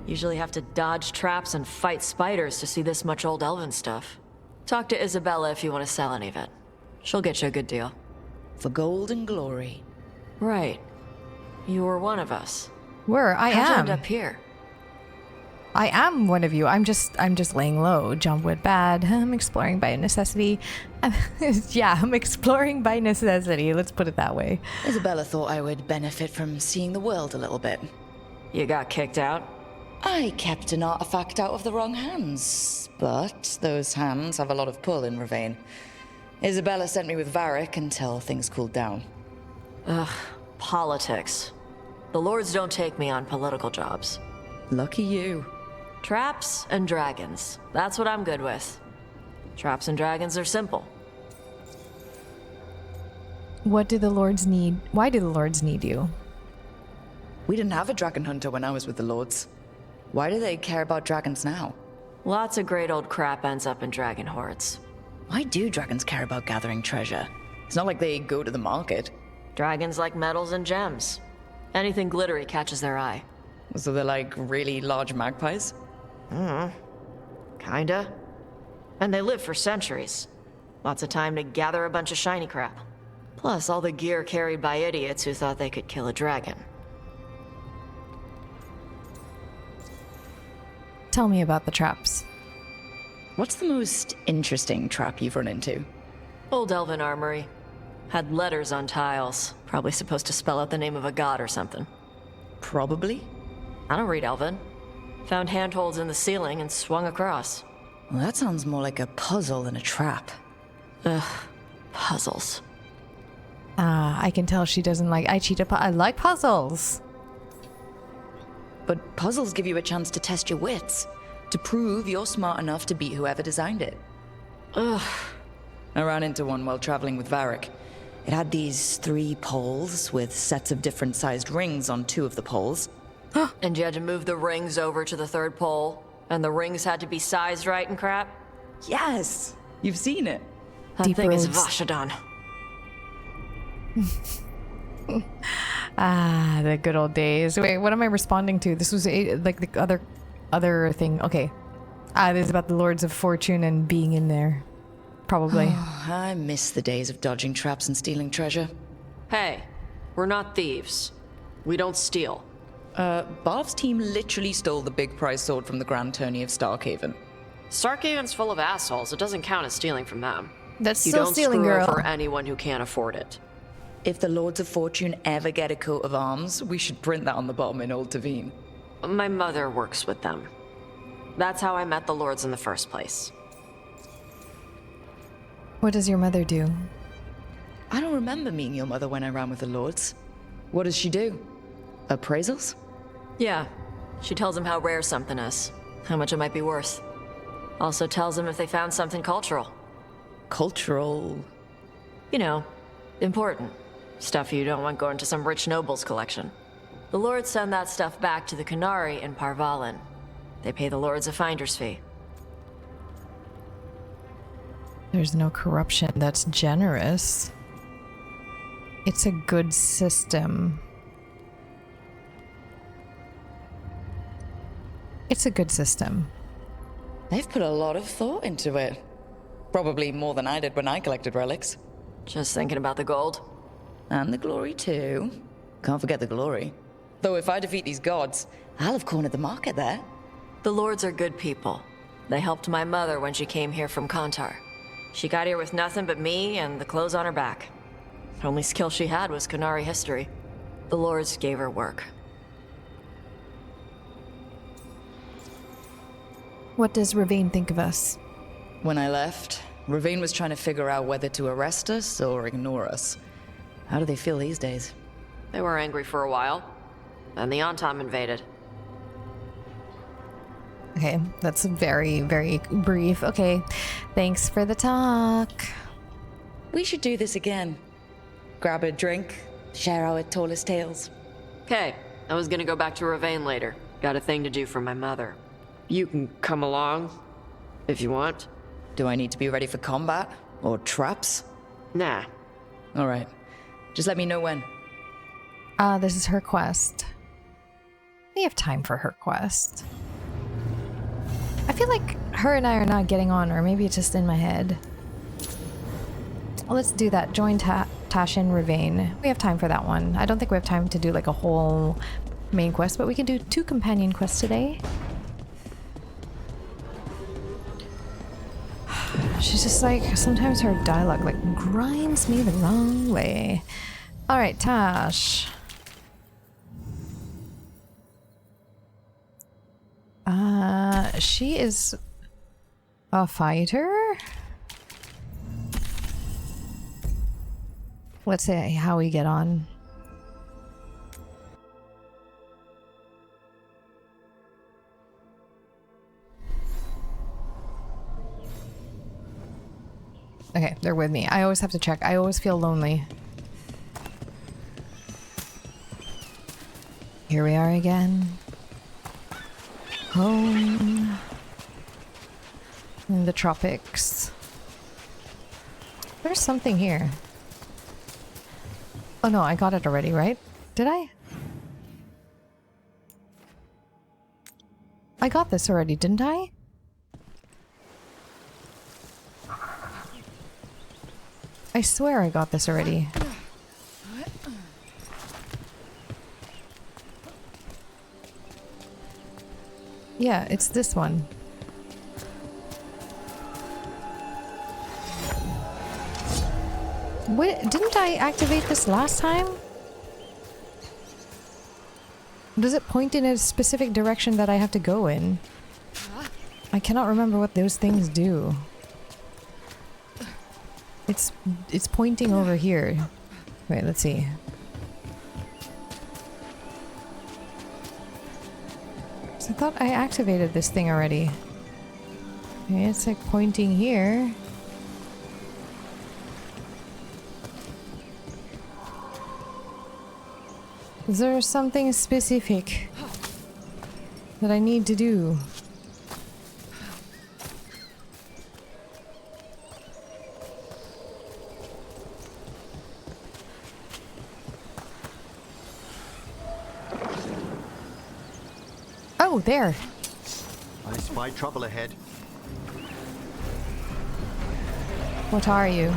Usually have to dodge traps and fight spiders to see this much old elven stuff. Talk to Isabella if you want to sell any of it. She'll get you a good deal. For gold and glory. Right. You were one of us. I How'd you am. end up here? I am one of you. I'm just laying low. Jump wood bad. I'm exploring by necessity. Yeah, I'm exploring by necessity. Let's put it that way. Isabella thought I would benefit from seeing the world a little bit. You got kicked out? I kept an artifact out of the wrong hands, but those hands have a lot of pull in Ravane. Isabella sent me with Varric until things cooled down. Ugh, politics. The lords don't take me on political jobs. Lucky you. Traps and dragons. That's what I'm good with. Traps and dragons are simple. What do the lords need? Why do the lords need you? We didn't have a dragon hunter when I was with the lords. Why do they care about dragons now? Lots of great old crap ends up in dragon hordes. Why do dragons care about gathering treasure? It's not like they go to the market. Dragons like metals and gems. Anything glittery catches their eye. So they're like really large magpies? Kinda. And they live for centuries. Lots of time to gather a bunch of shiny crap. Plus all the gear carried by idiots who thought they could kill a dragon. Tell me about the traps. What's the most interesting trap you've run into? Old elven armory. Had letters on tiles. Probably supposed to spell out the name of a god or something. Probably? I don't read elven. Found handholds in the ceiling and swung across. Well, that sounds more like a puzzle than a trap. Ugh, puzzles. I can tell she doesn't like. I like puzzles. But puzzles give you a chance to test your wits, to prove you're smart enough to beat whoever designed it. Ugh. I ran into one while traveling with Varric. It had these 3 poles with sets of different sized rings on 2 of the poles. And you had to move the rings over to the 3rd pole, and the rings had to be sized right and crap? Yes! You've seen it. That Deep thing is roads. Vashadon. The good old days. Wait, what am I responding to? This was like the other thing. Okay. This is about the Lords of Fortune and being in there. Probably. I miss the days of dodging traps and stealing treasure. Hey, we're not thieves. We don't steal. Barb's team literally stole the big prize sword from the Grand Tourney of Starkhaven. Starkhaven's full of assholes. It doesn't count as stealing from them. That's You still don't stealing, screw girl. over anyone who can't afford it. If the Lords of Fortune ever get a coat of arms, we should print that on the bottom in Old Tavine. My mother works with them. That's how I met the lords in the first place. What does your mother do? I don't remember meeting your mother when I ran with the Lords. What does she do? Appraisals? Yeah. She tells them how rare something is, how much it might be worth. Also tells them if they found something cultural. Cultural? You know, important. Stuff you don't want going to some rich noble's collection. The lords send that stuff back to the Qunari in Parvalin. They pay the lords a finder's fee. There's no corruption. That's generous. It's a good system. It's a good system. They've put a lot of thought into it. Probably more than I did when I collected relics. Just thinking about the gold. And the glory too. Can't forget the glory. Though if I defeat these gods, I'll have cornered the market there. The lords are good people. They helped my mother when she came here from Kontar. She got here with nothing but me and the clothes on her back. The only skill she had was Qunari history. The lords gave her work. What does Ravine think of us? When I left, Ravine was trying to figure out whether to arrest us or ignore us. How do they feel these days? They were angry for a while. Then the Antam invaded. Okay, that's very, very brief. Okay, thanks for the talk. We should do this again. Grab a drink, share our tallest tales. Okay, I was gonna go back to Ravane later. Got a thing to do for my mother. You can come along, if you want. Do I need to be ready for combat? Or traps? Nah. Alright. Just let me know when. This is her quest. We have time for her quest. I feel like her and I are not getting on, or maybe it's just in my head. Let's do that. Join Tashin Ravane. We have time for that one. I don't think we have time to do like a whole main quest, but we can do 2 companion quests today. She's just like, sometimes her dialogue like grinds me the wrong way. Alright, Tash. She is a fighter? Let's see how we get on. Okay, they're with me. I always have to check. I always feel lonely. Here we are again. Home. In the tropics. There's something here. Oh no, I got it already, right? Did I? I got this already, didn't I? I swear I got this already. Yeah, it's this one. Wait, didn't I activate this last time? Does it point in a specific direction that I have to go in? I cannot remember what those things do. It's pointing over here. Wait, let's see. So I thought I activated this thing already. Okay, it's like pointing here. Is there something specific that I need to do? Oh, there. I spy trouble ahead. What are you?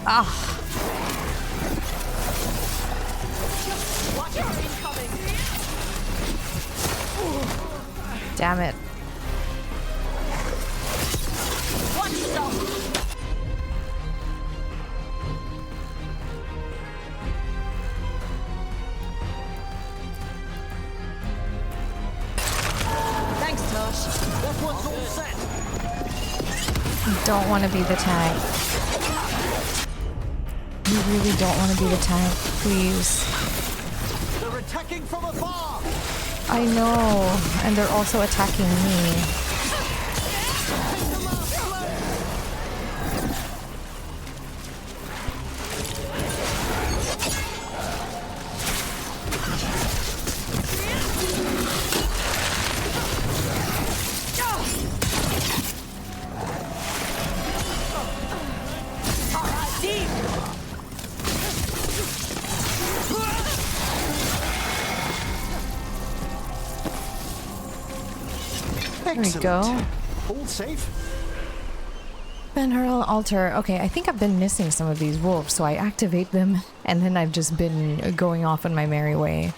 Ah. Damn it. Watch yourself. Thanks, Tosh. That one's all set. I don't want to be the tank. You really don't want to be the tank, please. They're attacking from afar. I know, and they're also attacking me. There we go. All safe? Benhurl altar. Okay, I think I've been missing some of these wolves, so I activate them, and then I've just been going off on my merry way.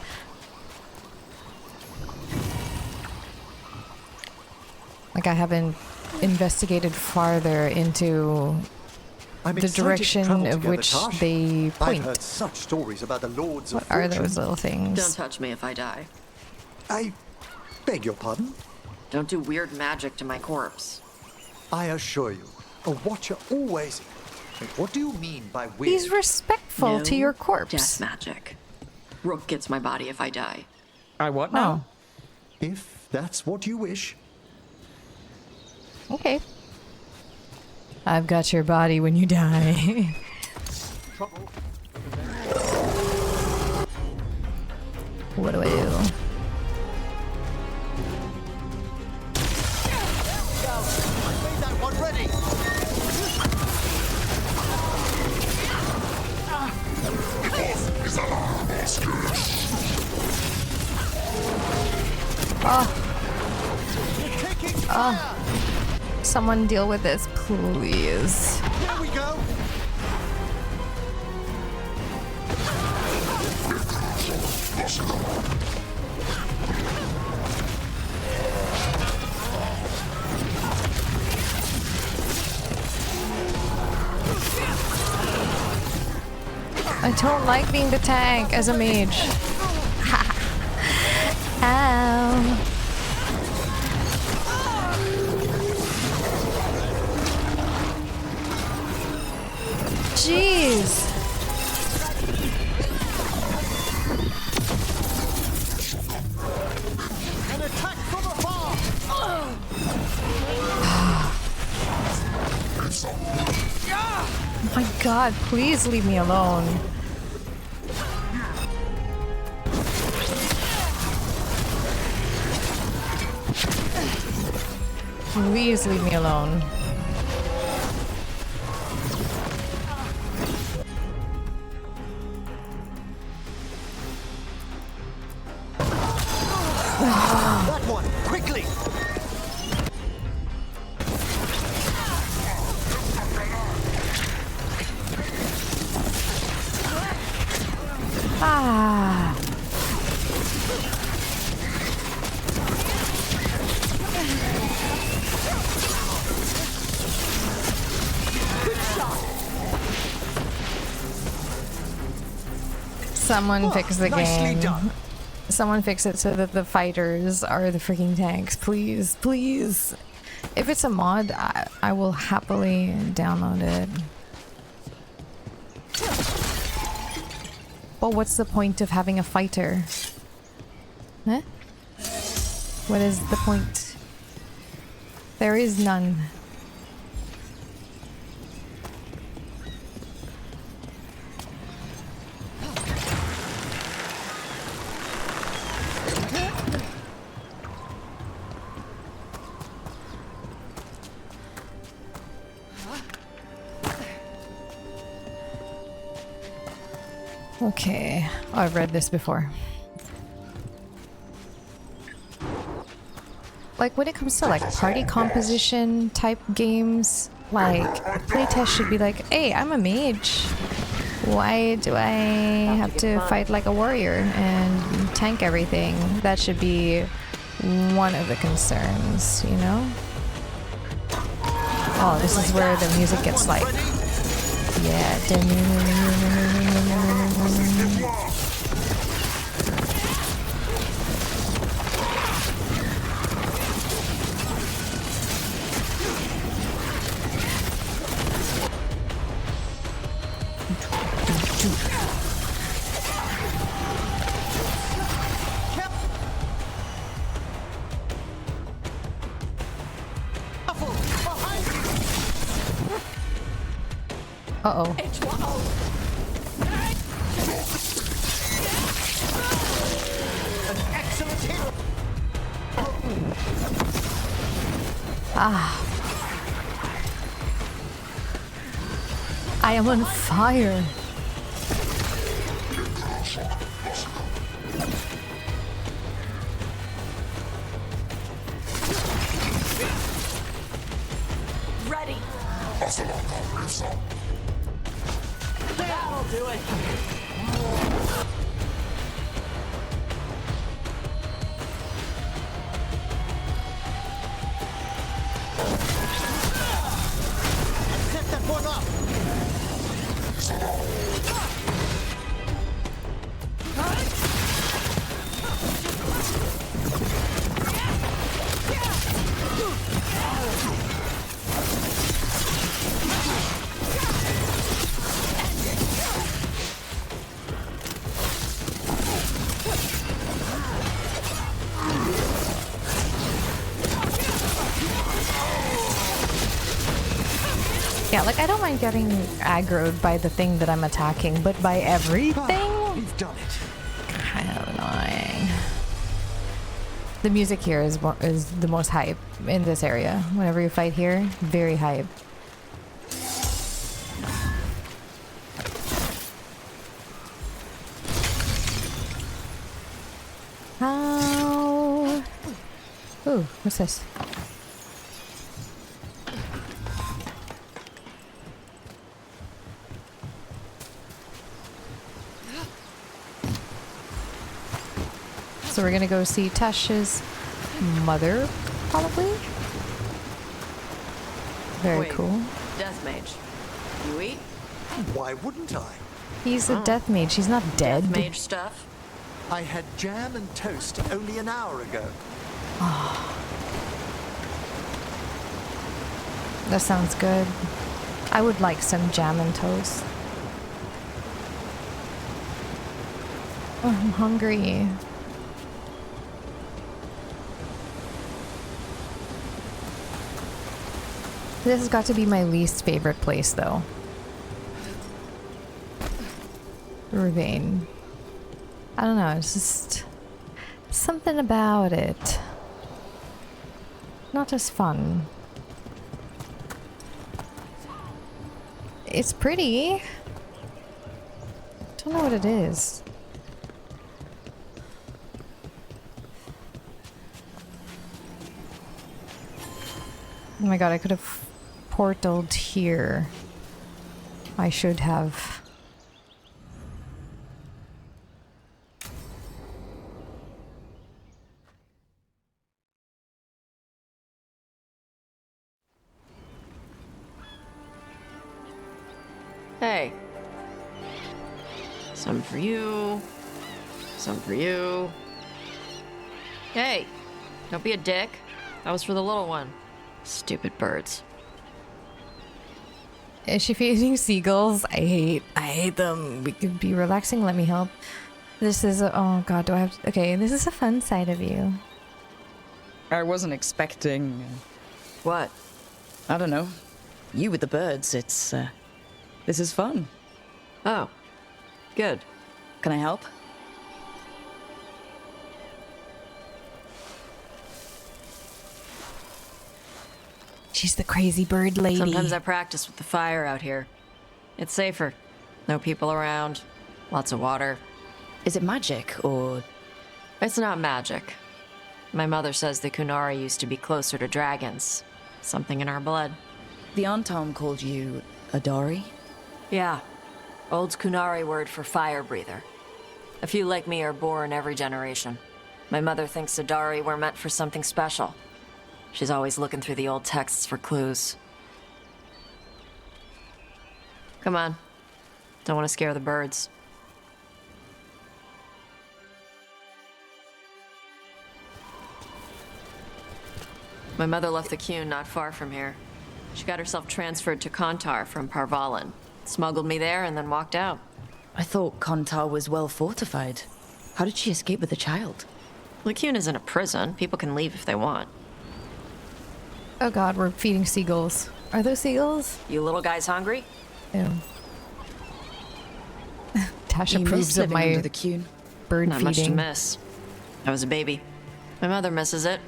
Like I haven't investigated farther into the direction of which they point. I've heard such stories about the lords of What are fortune. those little things? Don't touch me if I die. I beg your pardon? Don't do weird magic to my corpse. I assure you, a watcher always... Wait, what do you mean by weird? He's respectful to your corpse. Death magic. Rook gets my body if I die. I what now? If that's what you wish. Okay. I've got your body when you die. Trouble. What do I do? Someone deal with this, please. Here we go. I don't like being the tank as a mage. Ow. Jeez. An attack from afar! Oh my god, please leave me alone. Please leave me alone. That one, quickly! Ah. Someone fix the game. Someone fix it so that the fighters are the freaking tanks. Please, please. If it's a mod, I will happily download it. But what's the point of having a fighter? Huh? What is the point? There is none. Okay. Oh, I've read this before. Like when it comes to like party composition type games, like playtest should be like, hey, I'm a mage. Why do I have to fight like a warrior and tank everything? That should be one of the concerns, you know? Oh, this is where the music gets like, yeah. Uh-oh. Ah. I am on fire. Ready! That'll do it! Set that one up! Yeah, like I don't mind getting aggroed by the thing that I'm attacking, but by everything? You've done it. Kind of annoying. The music here is the most hype in this area. Whenever you fight here, very hype. How? Ooh, what's this? So we're gonna go see Tash's mother, probably? Very Wait, cool. Death Mage. You eat? Why wouldn't I? He's a death mage, he's not dead. Death Mage stuff? I had jam and toast only an hour ago. That sounds good. I would like some jam and toast. Oh, I'm hungry. This has got to be my least favorite place, though. Ravine. I don't know, it's just something about it. Not as fun. It's pretty. Don't know what it is. Oh my god, I could have portaled here. I should have. Hey. Some for you. Some for you. Hey, don't be a dick. That was for the little one. Stupid birds. Is she feeding seagulls? I hate them. We could be relaxing. Let me help. This is a, oh god, do I have to, okay, this is a fun side of you. I wasn't expecting... What? I don't know. You with the birds, it's, this is fun. Oh. Good. Can I help? She's the crazy bird lady. Sometimes I practice with the fire out here. It's safer. No people around. Lots of water. Is it magic, or...? It's not magic. My mother says the Kunari used to be closer to dragons. Something in our blood. The Antom called you Adari? Yeah. Old Kunari word for fire breather. A few like me are born every generation. My mother thinks Adari were meant for something special. She's always looking through the old texts for clues. Come on. Don't want to scare the birds. My mother left the Qun not far from here. She got herself transferred to Kontar from Parvalan. Smuggled me there and then walked out. I thought Kontar was well fortified. How did she escape with the child? The Qun isn't a prison. People can leave if they want. Oh god, we're feeding seagulls. Are those seagulls? You little guys hungry? Ew. Tasha You approves miss of living my under the Qun. bird Not feeding. much to miss. I was a baby. My mother misses it.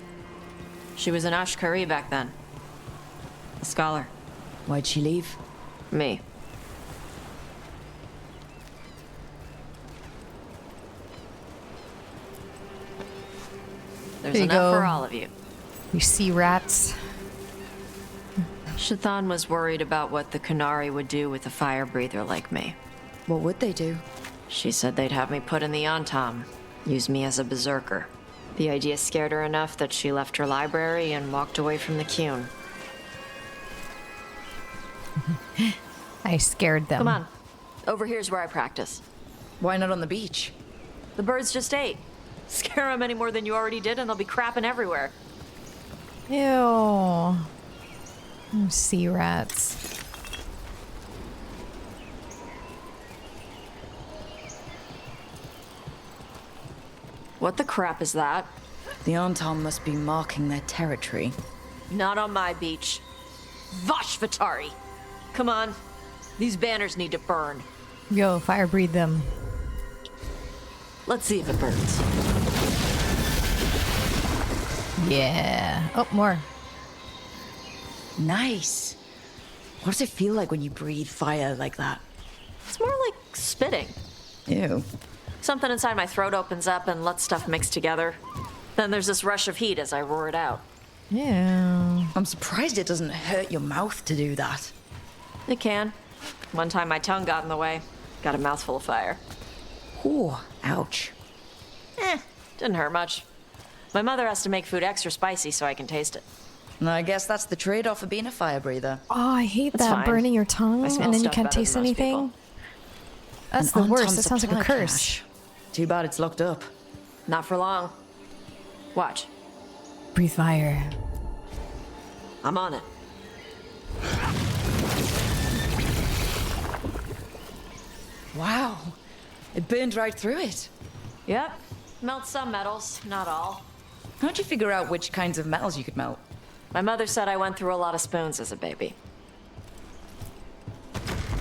She was an Ashkari back then. A scholar. Why'd she leave? Me. There's There you enough go. for all of you. You sea rats. Shathan was worried about what the Kunari would do with a fire breather like me. What would they do? She said they'd have me put in the Antom, use me as a berserker. The idea scared her enough that she left her library and walked away from the Qun. I scared them. Come on. Over here's where I practice. Why not on the beach? The birds just ate. Scare them any more than you already did and they'll be crapping everywhere. Ew. Oh, sea rats. What the crap is that? The Antom must be marking their territory. Not on my beach. Vosh Vatari! Come on. These banners need to burn. Yo, fire breathe them. Let's see if it burns. Yeah. Oh, more. Nice. What does it feel like when you breathe fire like that? It's more like spitting. Ew. Something inside my throat opens up and lets stuff mix together. Then there's this rush of heat as I roar it out. Yeah. I'm surprised it doesn't hurt your mouth to do that. It can. One time my tongue got in the way. Got a mouthful of fire. Ooh, ouch. Didn't hurt much. My mother has to make food extra spicy so I can taste it. I guess that's the trade-off of being a fire breather. Oh, I hate That's that fine. burning your tongue I smell and then you stuff can't better than taste most anything. people. That's An the worst. Antom That sounds like a supply curse. cache. Too bad it's locked up. Not for long. Watch. Breathe fire. I'm on it. Wow. It burned right through it. Yep. Melts some metals, not all. How'd you figure out which kinds of metals you could melt? My mother said I went through a lot of spoons as a baby.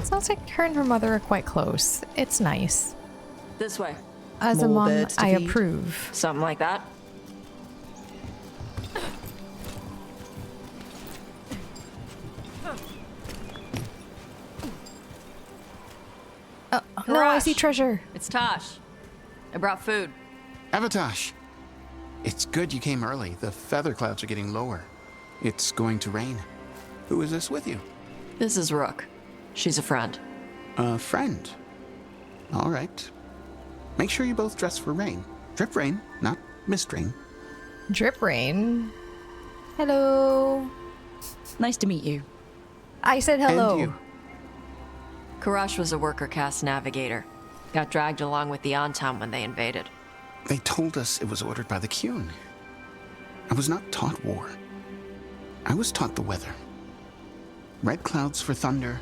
Sounds like her and her mother are quite close. It's nice. This way. As a mom, I approve. Something like that. No, I see treasure. It's Tosh. I brought food. Avatosh, it's good you came early. The feather clouds are getting lower. It's going to rain. Who is this with you? This is Rook. She's a friend. A friend? All right. Make sure you both dress for rain. Drip rain, not mist rain. Drip rain? Hello. Nice to meet you. I said hello. And you. Karash was a worker caste navigator. Got dragged along with the Antam when they invaded. They told us it was ordered by the Qun. I was not taught war. I was taught the weather. Red clouds for thunder,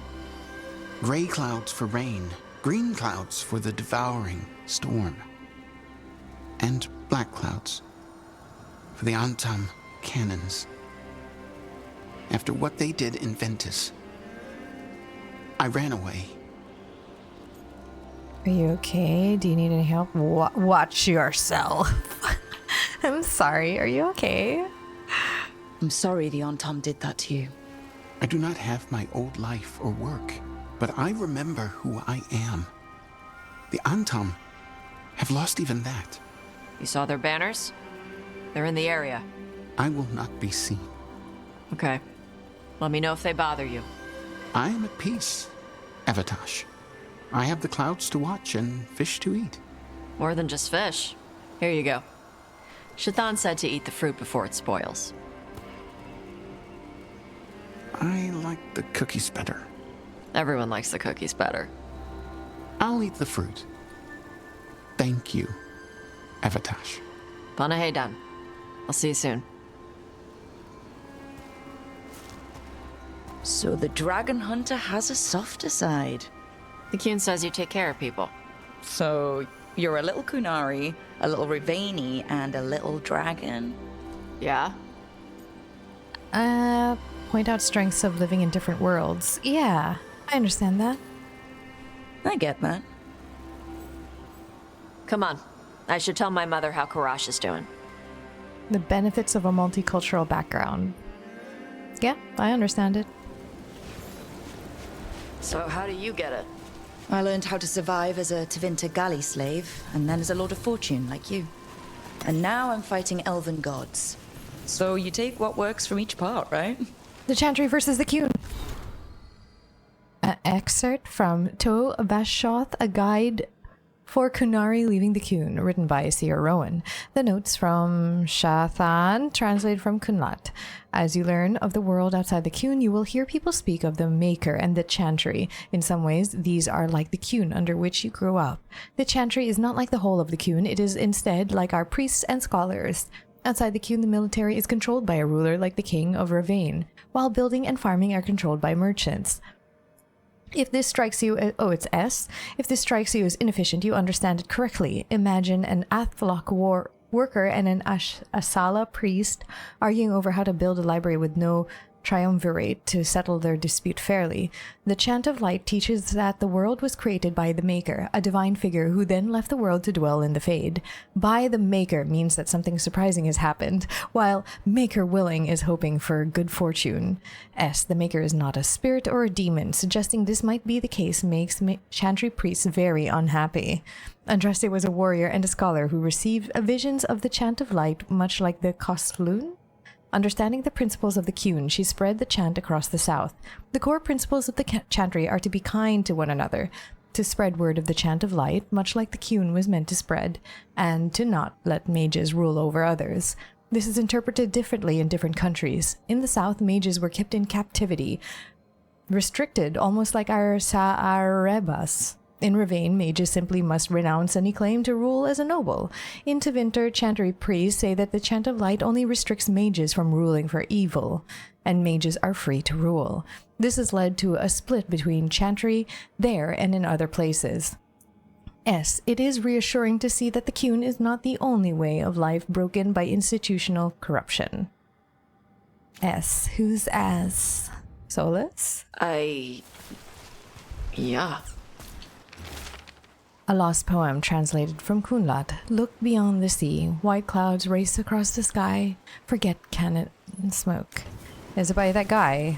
gray clouds for rain, green clouds for the devouring storm, and black clouds for the Antam cannons. After what they did in Ventus, I ran away. Are you okay? Do you need any help? Watch yourself. I'm sorry. Are you okay? I'm sorry the Antam did that to you. I do not have my old life or work, but I remember who I am. The Antam have lost even that. You saw their banners? They're in the area. I will not be seen. Okay. Let me know if they bother you. I am at peace, Avatosh. I have the clouds to watch and fish to eat. More than just fish. Here you go. Shathan said to eat the fruit before it spoils. I like the cookies better. Everyone likes the cookies better. I'll eat the fruit. Thank you, Avatosh. Panaheydan. I'll see you soon. So the dragon hunter has a softer side. The Qun says you take care of people. So you're a little Kunari, a little Rivani, and a little dragon? Yeah. Point out strengths of living in different worlds. Yeah, I understand that. I get that. Come on. I should tell my mother how Karash is doing. The benefits of a multicultural background. Yeah, I understand it. So how do you get it? I learned how to survive as a Tevinter galley slave, and then as a Lord of Fortune, like you. And now I'm fighting elven gods. So you take what works from each part, right? The Chantry versus the Qun. An excerpt from To Bashoth, a guide for Kunari leaving the Qun, written by Sierra Rowan. The notes from Shathan, translated from Kunlat. As you learn of the world outside the Qun, you will hear people speak of the Maker and the Chantry. In some ways, these are like the Qun under which you grew up. The Chantry is not like the whole of the Qun, it is instead like our priests and scholars. Outside the Qun, the military is controlled by a ruler like the King of Ravane, while building and farming are controlled by merchants. If this strikes you, it's S. If this strikes you as inefficient, you understand it correctly. Imagine an Athlok worker and an Asala priest arguing over how to build a library with no triumvirate to settle their dispute fairly. The Chant of Light teaches that the world was created by the Maker, a divine figure who then left the world to dwell in the Fade. By the Maker means that something surprising has happened, while Maker willing is hoping for good fortune. S. The Maker is not a spirit or a demon. Suggesting this might be the case makes Chantry priests very unhappy. Andraste was a warrior and a scholar who received visions of the Chant of Light, much like the Kostlun. Understanding the principles of the Qun, she spread the chant across the south. The core principles of the Chantry are to be kind to one another, to spread word of the Chant of Light, much like the Qun was meant to spread, and to not let mages rule over others. This is interpreted differently in different countries. In the south, mages were kept in captivity, restricted, almost like our Sa'arebas. In Ravane, mages simply must renounce any claim to rule as a noble. In Tevinter, Chantry priests say that the Chant of Light only restricts mages from ruling for evil, and mages are free to rule. This has led to a split between Chantry there and in other places. S. It is reassuring to see that the Qun is not the only way of life broken by institutional corruption. S. Who's S? Solus? Yeah. A lost poem translated from Kunlat. Look beyond the sea. White clouds race across the sky. Forget cannon and smoke. Is it by that guy?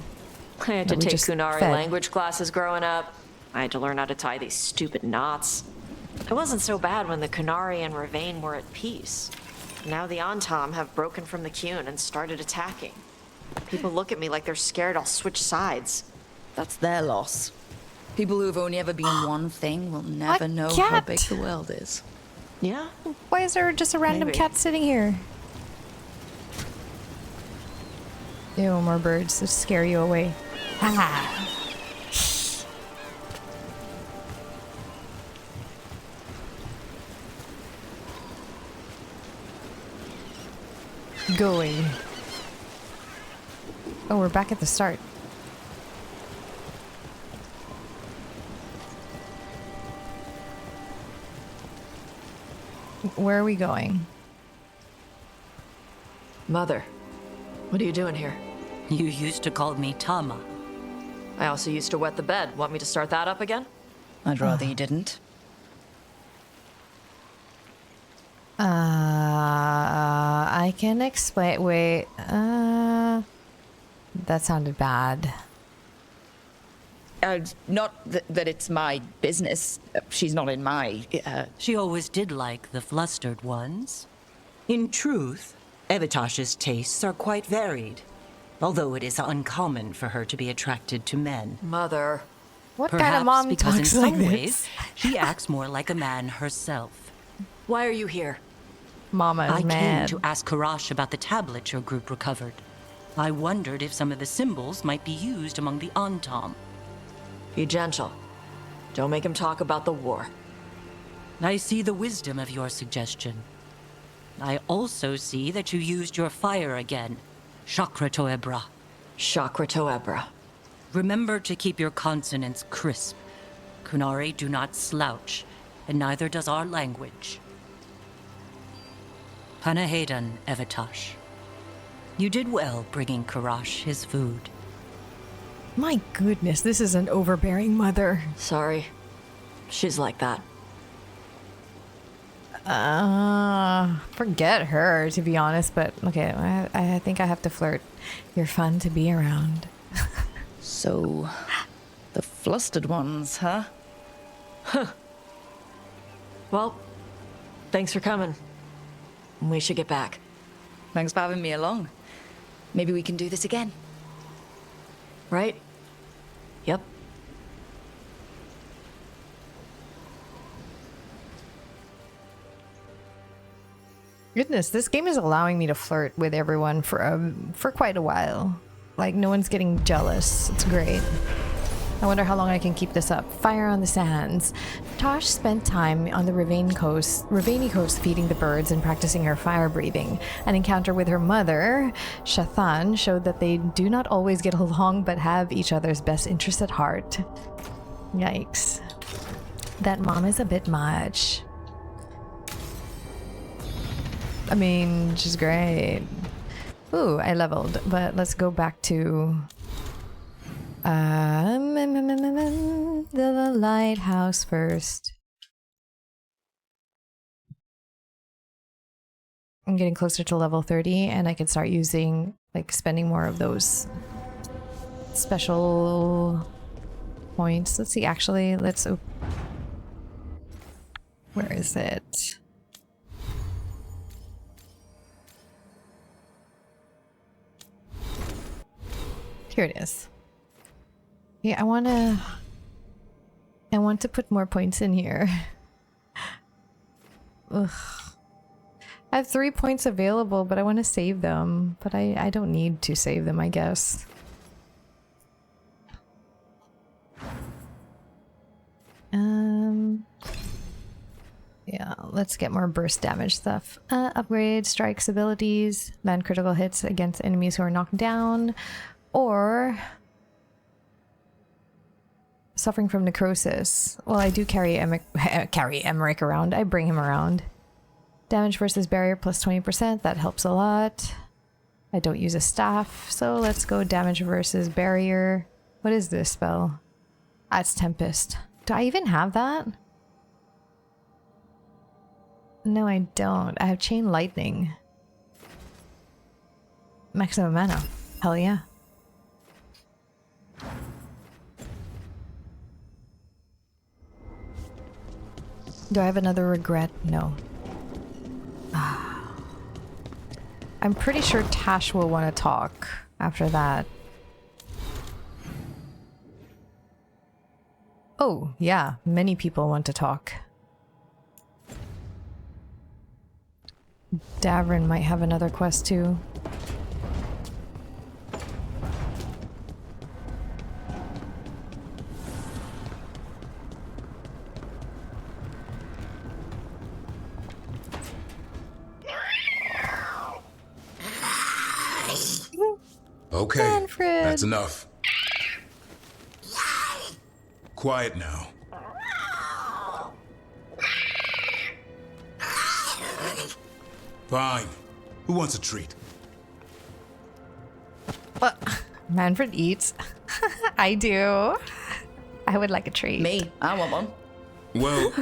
I had to that we take just Kunari fed? language classes growing up. I had to learn how to tie these stupid knots. It wasn't so bad when the Kunari and Ravain were at peace. Now the Antam have broken from the Qun and started attacking. People look at me like they're scared I'll switch sides. That's their loss. People who've only ever been one thing will never know how big the world is. Yeah? Why is there just a random Maybe. cat sitting here? Ew, more birds that scare you away. Ah. Going. Oh, we're back at the start. Where are we going? Mother, what are you doing here? You used to call me Tama. I also used to wet the bed. Want me to start that up again? I'd rather you didn't. I can explain. Wait. That sounded bad. Not that it's my business. She's not in my... She always did like the flustered ones. In truth, Evitash's tastes are quite varied, although it is uncommon for her to be attracted to men. Mother. What Perhaps kind of mom because talks in like some this? ways, she acts more like a man herself. Why are you here? Mama is I mad. came to ask Karash about the tablet your group recovered. I wondered if some of the symbols might be used among the Antam. Be gentle. Don't make him talk about the war. I see the wisdom of your suggestion. I also see that you used your fire again. Chakra Toebra. Chakra Toebra. Remember to keep your consonants crisp. Kunari do not slouch, and neither does our language. Panahedan, Evitash. You did well bringing Karash his food. My goodness, this is an overbearing mother. Sorry. She's like that. Forget her, to be honest, but okay, I think I have to flirt. You're fun to be around. So, the flustered ones, huh? Well, thanks for coming. We should get back. Thanks for having me along. Maybe we can do this again. Right? Yep. Goodness, this game is allowing me to flirt with everyone for quite a while. Like, no one's getting jealous. It's great. I wonder how long I can keep this up. Fire on the sands. Tosh spent time on the Ravani coast feeding the birds and practicing her fire breathing. An encounter with her mother, Shathan, showed that they do not always get along but have each other's best interests at heart. Yikes. That mom is a bit much. I mean, she's great. Ooh, I leveled, but let's go back to the lighthouse first. I'm getting closer to level 30 and I can start using, like, spending more of those special points. Let's see, actually, let's... Where is it? Here it is. Yeah, I want to put more points in here. Ugh. I have 3 points available, but I want to save them. But I don't need to save them, I guess. Yeah, let's get more burst damage stuff. Upgrade strikes abilities, land critical hits against enemies who are knocked down, or suffering from necrosis. Well, I do carry Emmerich around. I bring him around. Damage versus barrier plus 20%. That helps a lot. I don't use a staff, so let's go damage versus barrier. What is this spell? Ah, it's Tempest. Do I even have that? No, I don't. I have Chain Lightning. Maximum mana. Hell yeah. Do I have another regret? No. I'm pretty sure Tash will want to talk after that. Oh, yeah. Many people want to talk. Davrin might have another quest too. Okay, Manfred. That's enough. Quiet now. Fine. Who wants a treat? Manfred eats. I do. I would like a treat. Me, I want one. Well,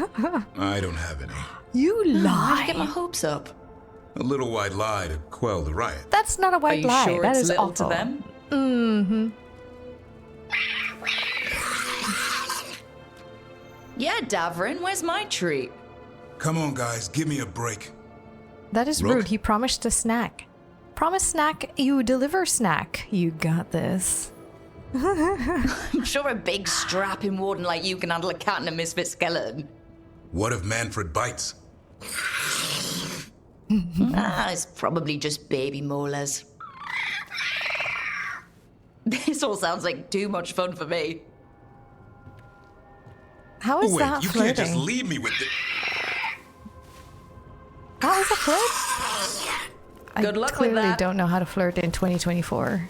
I don't have any. You lie. How'd you get my hopes up? A little white lie to quell the riot. That's not a white lie. Are you sure That it's is little awful. to them? Mm-hmm. Yeah, Davrin, where's my treat? Come on, guys, give me a break. That is Rook? rude. He promised a snack. Promise snack, you deliver snack. You got this. I'm sure a big strapping warden like you can handle a cat and a misfit skeleton. What if Manfred bites? It's probably just baby molars. This all sounds like too much fun for me. How is Wait, that you flirting? can't just leave me with the... How is a flirt? Good luck with clearly that. don't know how to flirt in 2024.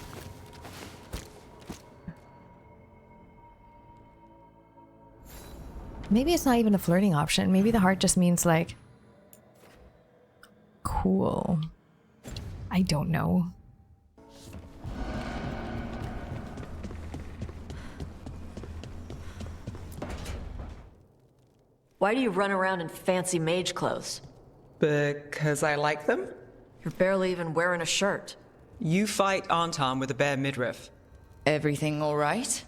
Maybe it's not even a flirting option. Maybe the heart just means like cool. I don't know. Why do you run around in fancy mage clothes? Because I like them? You're barely even wearing a shirt. You fight Anton with a bare midriff. Everything all right?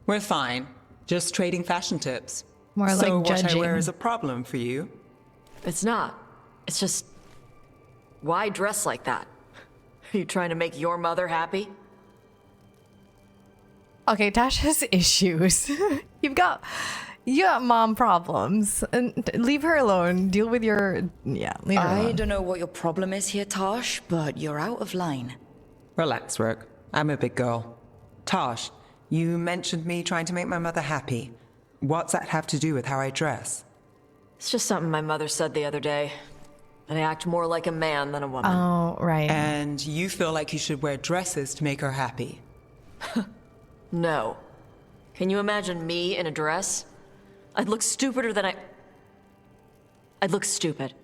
We're fine. Just trading fashion tips. More so like what I judging. wear is a problem for you? It's not. It's just... Why dress like that? Are you trying to make your mother happy? Okay, Tash has issues. You got mom problems. And leave her alone. Deal with your... Yeah, leave her I alone. don't know what your problem is here, Tosh, but you're out of line. Relax, Rook. I'm a big girl. Tosh, you mentioned me trying to make my mother happy. What's that have to do with how I dress? It's just something my mother said the other day. I act more like a man than a woman. Oh, right. And you feel like you should wear dresses to make her happy? No. Can you imagine me in a dress? I'd look stupider than I'd look stupid.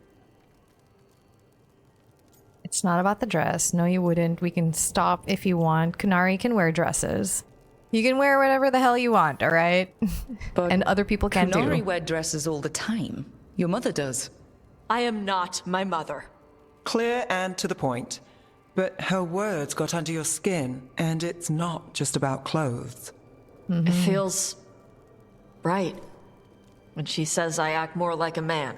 It's not about the dress. No, you wouldn't. We can stop if you want. Kunari can wear dresses. You can wear whatever the hell you want, all right? But and other people can't Kunari do. wear dresses all the time. Your mother does. I am not my mother. Clear and to the point. But her words got under your skin, and it's not just about clothes. It feels right when she says I act more like a man.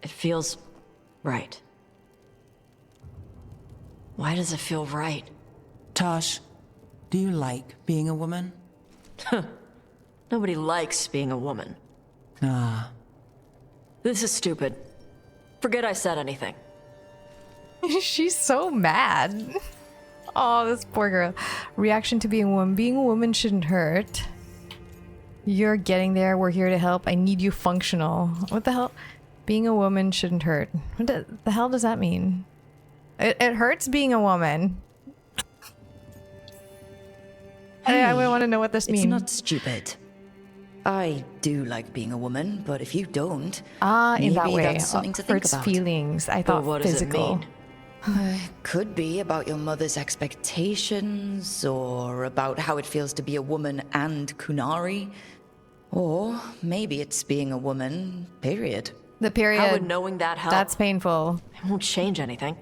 It feels right. Why does it feel right? Tosh, do you like being a woman? Nobody likes being a woman. Ah. This is stupid. Forget I said anything. She's so mad. Oh, this poor girl. Reaction to being a woman. Being a woman shouldn't hurt. You're getting there. We're here to help. I need you functional. What the hell? Being a woman shouldn't hurt. What the hell does that mean? It hurts being a woman. Hey, I want to know what this means. It's not stupid. I do like being a woman, but if you don't, in that maybe way, that's something to think hurts about. feelings. I thought what physical. does it mean? Could be about your mother's expectations, or about how it feels to be a woman and Kunari. Or maybe it's being a woman, period. The period. How would knowing that help? That's painful. It won't change anything.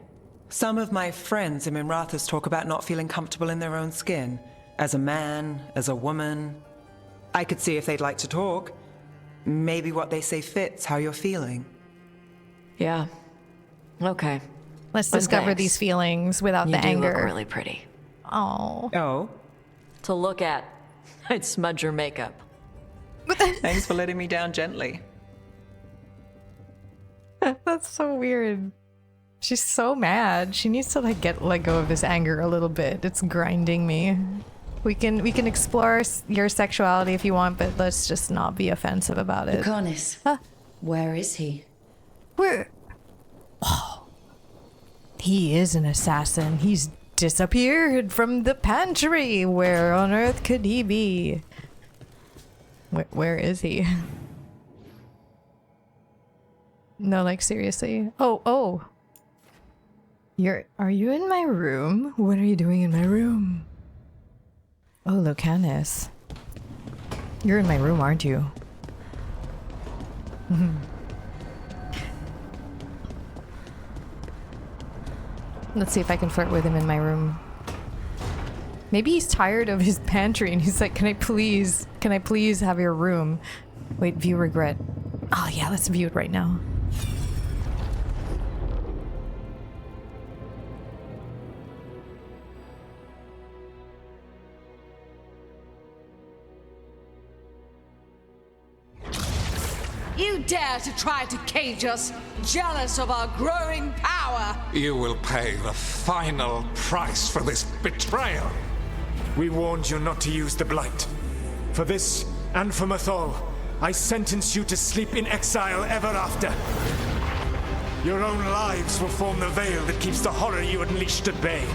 Some of my friends in Minrathous talk about not feeling comfortable in their own skin. As a man, as a woman. I could see if they'd like to talk. Maybe what they say fits how you're feeling. Yeah. Okay. Let's But discover thanks. these feelings without You the do anger. look really pretty. Oh. Oh? To look at, I'd smudge your makeup. Thanks for letting me down gently. That's so weird. She's so mad. She needs to like let go of this anger a little bit. It's grinding me. We can explore your sexuality if you want, but let's just not be offensive about it. Lucanis, where is he? Where? Oh. He is an assassin. He's disappeared from the pantry. Where on earth could he be? Where is he? No, like seriously. Oh. Are you in my room? What are you doing in my room? Oh, Lucanis. You're in my room, aren't you? Let's see if I can flirt with him in my room. Maybe he's tired of his pantry and he's like, can I please have your room? Wait, view regret. Oh yeah, let's view it right now. You dare to try to cage us, jealous of our growing power! You will pay the final price for this betrayal. We warned you not to use the Blight. For this, and for Mathol, I sentence you to sleep in exile ever after. Your own lives will form the veil that keeps the horror you unleashed at bay.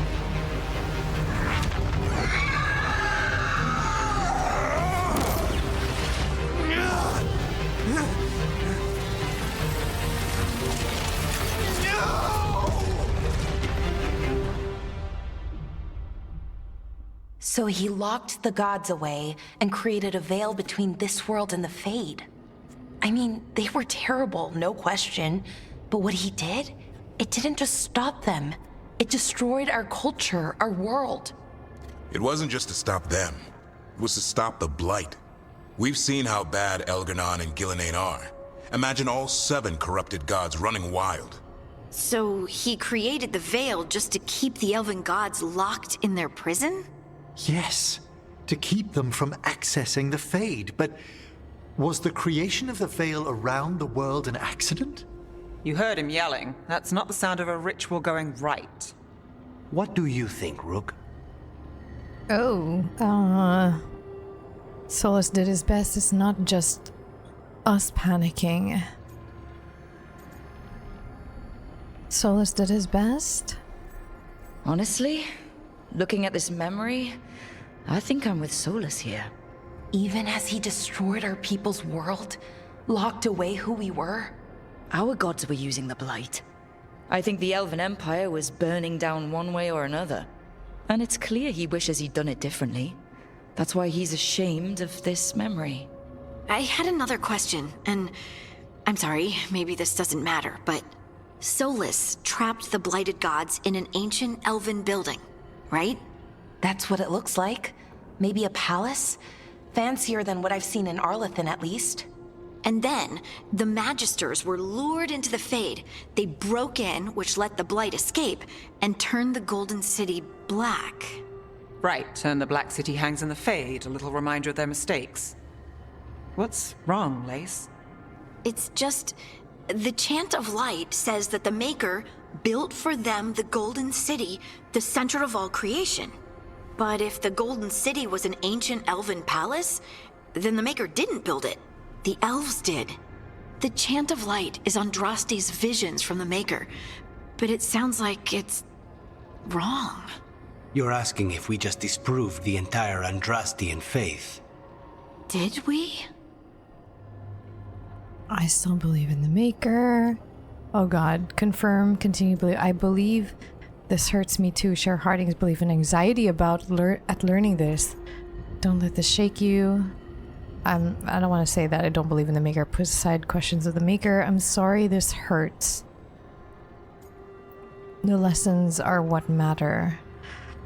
So he locked the gods away and created a veil between this world and the Fade. I mean, they were terrible, no question. But what he did, it didn't just stop them. It destroyed our culture, our world. It wasn't just to stop them. It was to stop the Blight. We've seen how bad Elgar'nan and Gillenane are. Imagine all 7 corrupted gods running wild. So he created the veil just to keep the elven gods locked in their prison? Yes, to keep them from accessing the Fade. But was the creation of the veil around the world an accident? You heard him yelling. That's not the sound of a ritual going right. What do you think, Rook? Solus did his best. It's not just us panicking. Solus did his best? Honestly, looking at this memory, I think I'm with Solus here. Even as he destroyed our people's world, locked away who we were. Our gods were using the Blight. I think the Elven Empire was burning down one way or another. And it's clear he wishes he'd done it differently. That's why he's ashamed of this memory. I had another question, and I'm sorry, maybe this doesn't matter, but Solus trapped the blighted gods in an ancient elven building, right? That's what it looks like. Maybe a palace? Fancier than what I've seen in Arlathan, at least. And then, the Magisters were lured into the Fade. They broke in, which let the Blight escape, and turned the Golden City black. Right, and the Black City hangs in the Fade, a little reminder of their mistakes. What's wrong, Lace? It's just... the Chant of Light says that the Maker built for them the Golden City, the center of all creation. But if the Golden City was an ancient elven palace, then the Maker didn't build it. The elves did. The Chant of Light is Andraste's visions from the Maker, but it sounds like it's wrong. You're asking if we just disproved the entire Andrastian faith. Did we? I still believe in the Maker. Oh god, confirm, continue to believe. I believe this hurts me too. Share Harding's belief and anxiety about learning this. Don't let this shake you. I don't want to say that I don't believe in the Maker. Put aside questions of the Maker. I'm sorry this hurts. The lessons are what matter.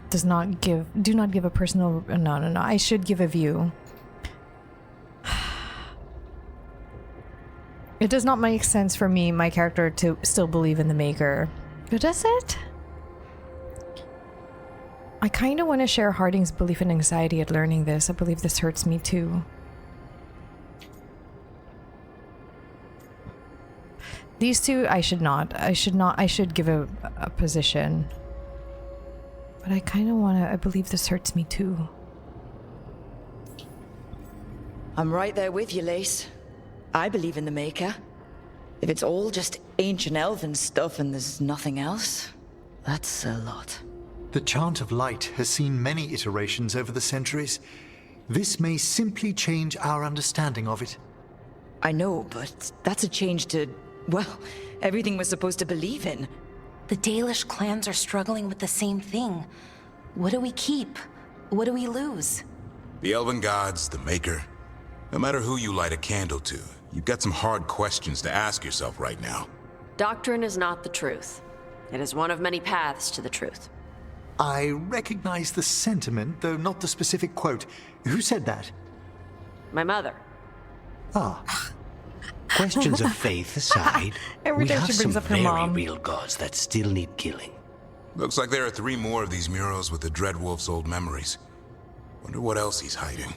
Do not give a personal... No. I should give a view. It does not make sense for me, my character, to still believe in the Maker. But does it? I kind of want to share Harding's belief and anxiety at learning this. I believe this hurts me too. These two, I should not. I should give a position. But I kind of want to... I believe this hurts me too. I'm right there with you, Lace. I believe in the Maker. If it's all just ancient elven stuff and there's nothing else, that's a lot. The Chant of Light has seen many iterations over the centuries. This may simply change our understanding of it. I know, but that's a change to, well, everything we're supposed to believe in. The Dalish clans are struggling with the same thing. What do we keep? What do we lose? The Elven Gods, the Maker. No matter who you light a candle to, you've got some hard questions to ask yourself right now. Doctrine is not the truth. It is one of many paths to the truth. I recognize the sentiment, though not the specific quote. Who said that? My mother. Ah. Questions of faith aside, Every we time have she some brings up her very mom. real gods that still need killing. Looks like there are 3 more of these murals with the Dreadwolf's old memories. Wonder what else he's hiding.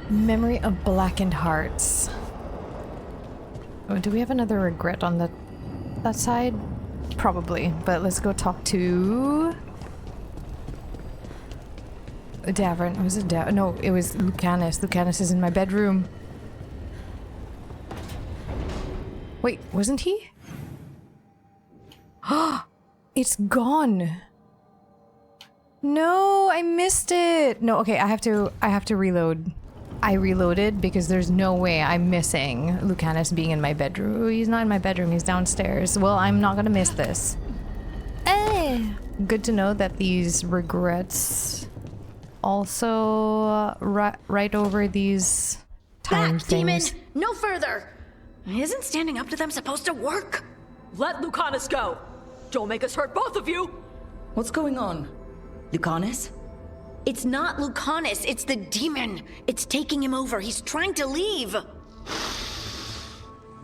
Memory of Blackened Hearts. Oh, do we have another regret on that side? Probably, but let's go talk to... Davern. Was it No, it was Lucanus. Lucanus is in my bedroom. Wait, wasn't he? It's gone. No, I missed it. No, okay, I have to reload. I reloaded because there's no way I'm missing Lucanus being in my bedroom. He's not in my bedroom, he's downstairs. Well, I'm not gonna miss this. Good to know that these regrets also right over these time Back, demon! things. No further! Isn't standing up to them supposed to work? Let Lucanus go! Don't make us hurt both of you! What's going on? Lucanus? It's not Lucanus, it's the demon. It's taking him over. He's trying to leave.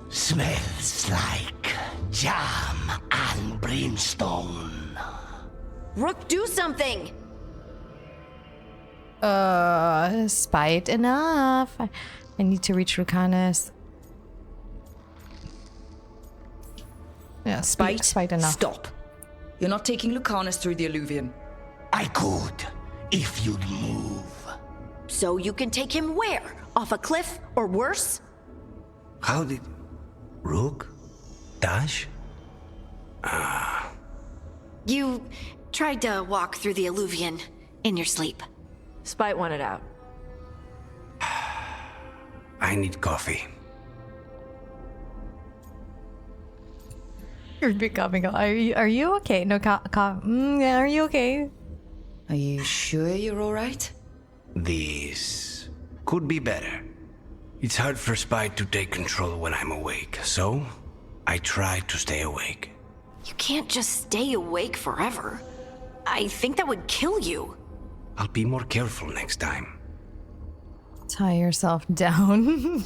Smells like jam and brimstone. Rook, do something! Spite enough. I need to reach Lucanus. Yeah, spite enough. Stop. You're not taking Lucanus through the Alluvion. I could, if you'd move. So you can take him where? Off a cliff, or worse? How did... Rook? Dash? You tried to walk through the Alluvion in your sleep. Spite wanted out. I need coffee. You're becoming. Are you okay? No, are you okay? Are you sure you're alright? This could be better. It's hard for Spite to take control when I'm awake, so I try to stay awake. You can't just stay awake forever. I think that would kill you. I'll be more careful next time. Tie yourself down.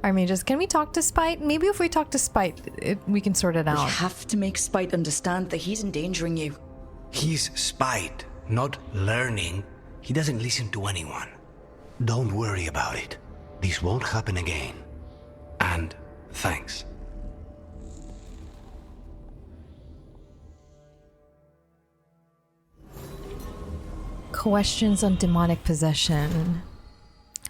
Armages, can we talk to Spite? Maybe if we talk to Spite, we can sort it out. We have to make Spite understand that he's endangering you. He's Spite, not learning. He doesn't listen to anyone. Don't worry about it. This won't happen again. And thanks. Questions on demonic possession.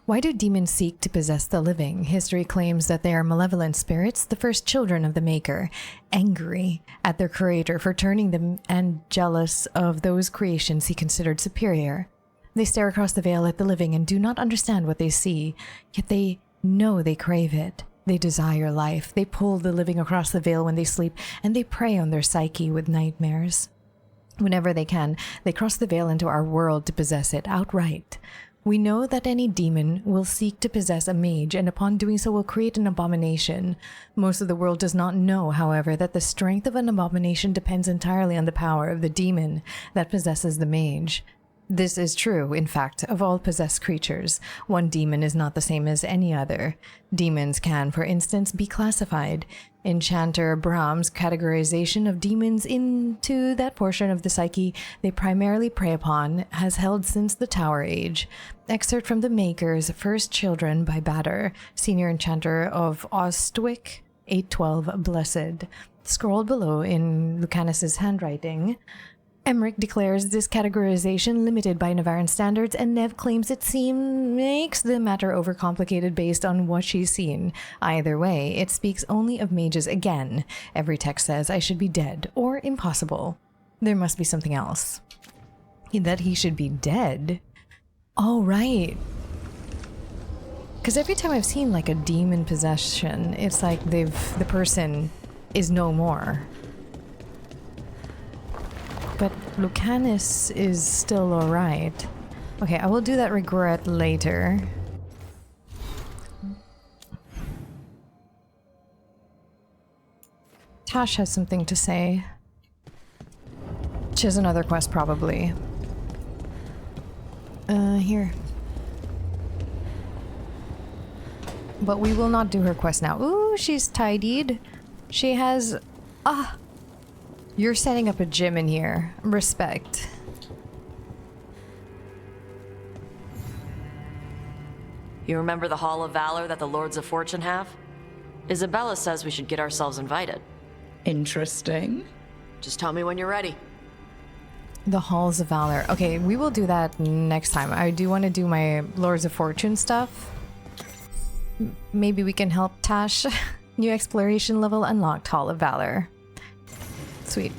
Why do demons seek to possess the living? History claims that they are malevolent spirits, the first children of the Maker, angry at their creator for turning them and jealous of those creations he considered superior. They stare across the veil at the living and do not understand what they see, yet they know they crave it. They desire life. They pull the living across the veil when they sleep, and they prey on their psyche with nightmares. Whenever they can, they cross the veil into our world to possess it outright. We know that any demon will seek to possess a mage, and upon doing so will create an abomination. Most of the world does not know, however, that the strength of an abomination depends entirely on the power of the demon that possesses the mage. This is true, in fact, of all possessed creatures. One demon is not the same as any other. Demons can, for instance, be classified. Enchanter Brahm's categorization of demons into that portion of the psyche they primarily prey upon has held since the Tower Age. Excerpt from The Maker's First Children by Bader, Senior Enchanter of Ostwick, 812 Blessed. Scrolled below in Lucanus's handwriting. Emmerich declares this categorization limited by Navaran standards, and Nev claims it makes the matter overcomplicated based on what she's seen. Either way, it speaks only of mages again. Every text says I should be dead, or impossible. There must be something else. That he should be dead? Oh, right. Because every time I've seen like a demon possession, it's like the person is no more. But Lucanus is still alright. Okay, I will do that regret later. Tash has something to say. She has another quest, probably. Here. But we will not do her quest now. Ooh, she's tidied. She has... You're setting up a gym in here. Respect. You remember the Hall of Valor that the Lords of Fortune have? Isabella says we should get ourselves invited. Interesting. Just tell me when you're ready. The Halls of Valor. Okay, we will do that next time. I do want to do my Lords of Fortune stuff. Maybe we can help Tash. New exploration level unlocked, Hall of Valor. Sweet.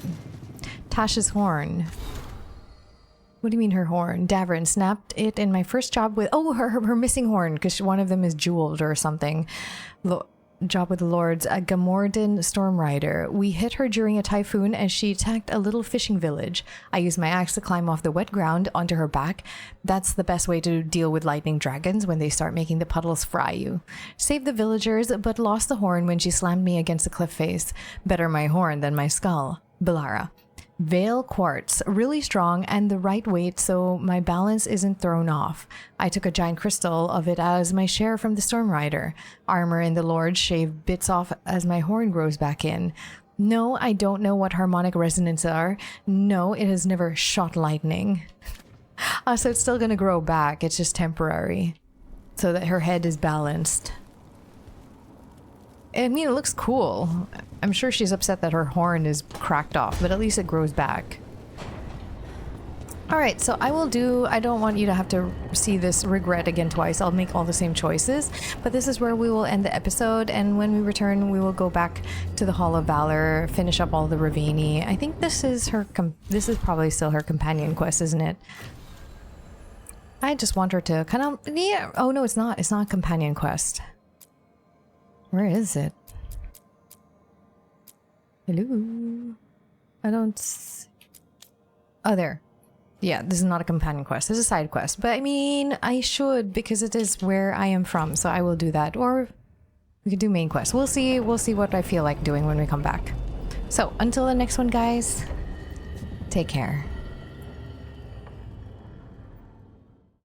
Tash's horn. What do you mean her horn? Davrin snapped it in my first job with... Oh, her missing horn, because one of them is jeweled or something. Job with the Lords, a Gamordan storm rider. We hit her during a typhoon as she attacked a little fishing village. I used my axe to climb off the wet ground onto her back. That's the best way to deal with lightning dragons when they start making the puddles fry you. Saved the villagers, but lost the horn when she slammed me against the cliff face. Better my horn than my skull. Belara. Veil quartz, really strong and the right weight so my balance isn't thrown off. I took a giant crystal of it as my share from the Storm Rider. Armor in the Lord shave bits off as my horn grows back in. No, I don't know what harmonic resonance are. No, it has never shot lightning. So it's still gonna grow back, it's just temporary. So that her head is balanced. I mean, it looks cool. I'm sure she's upset that her horn is cracked off, but at least it grows back. Alright, so I don't want you to have to see this regret again twice. I'll make all the same choices, but this is where we will end the episode, and when we return, we will go back to the Hall of Valor, finish up all the Ravini. I think this is probably still her companion quest, isn't it? I just want her to kind of... Yeah, oh no, it's not. It's not a companion quest. Where is it? Hello? I don't... Oh, there. Yeah, this is not a companion quest. This is a side quest. But I mean, I should, because it is where I am from, so I will do that. Or we could do main quest. We'll see what I feel like doing when we come back. So, until the next one, guys, take care.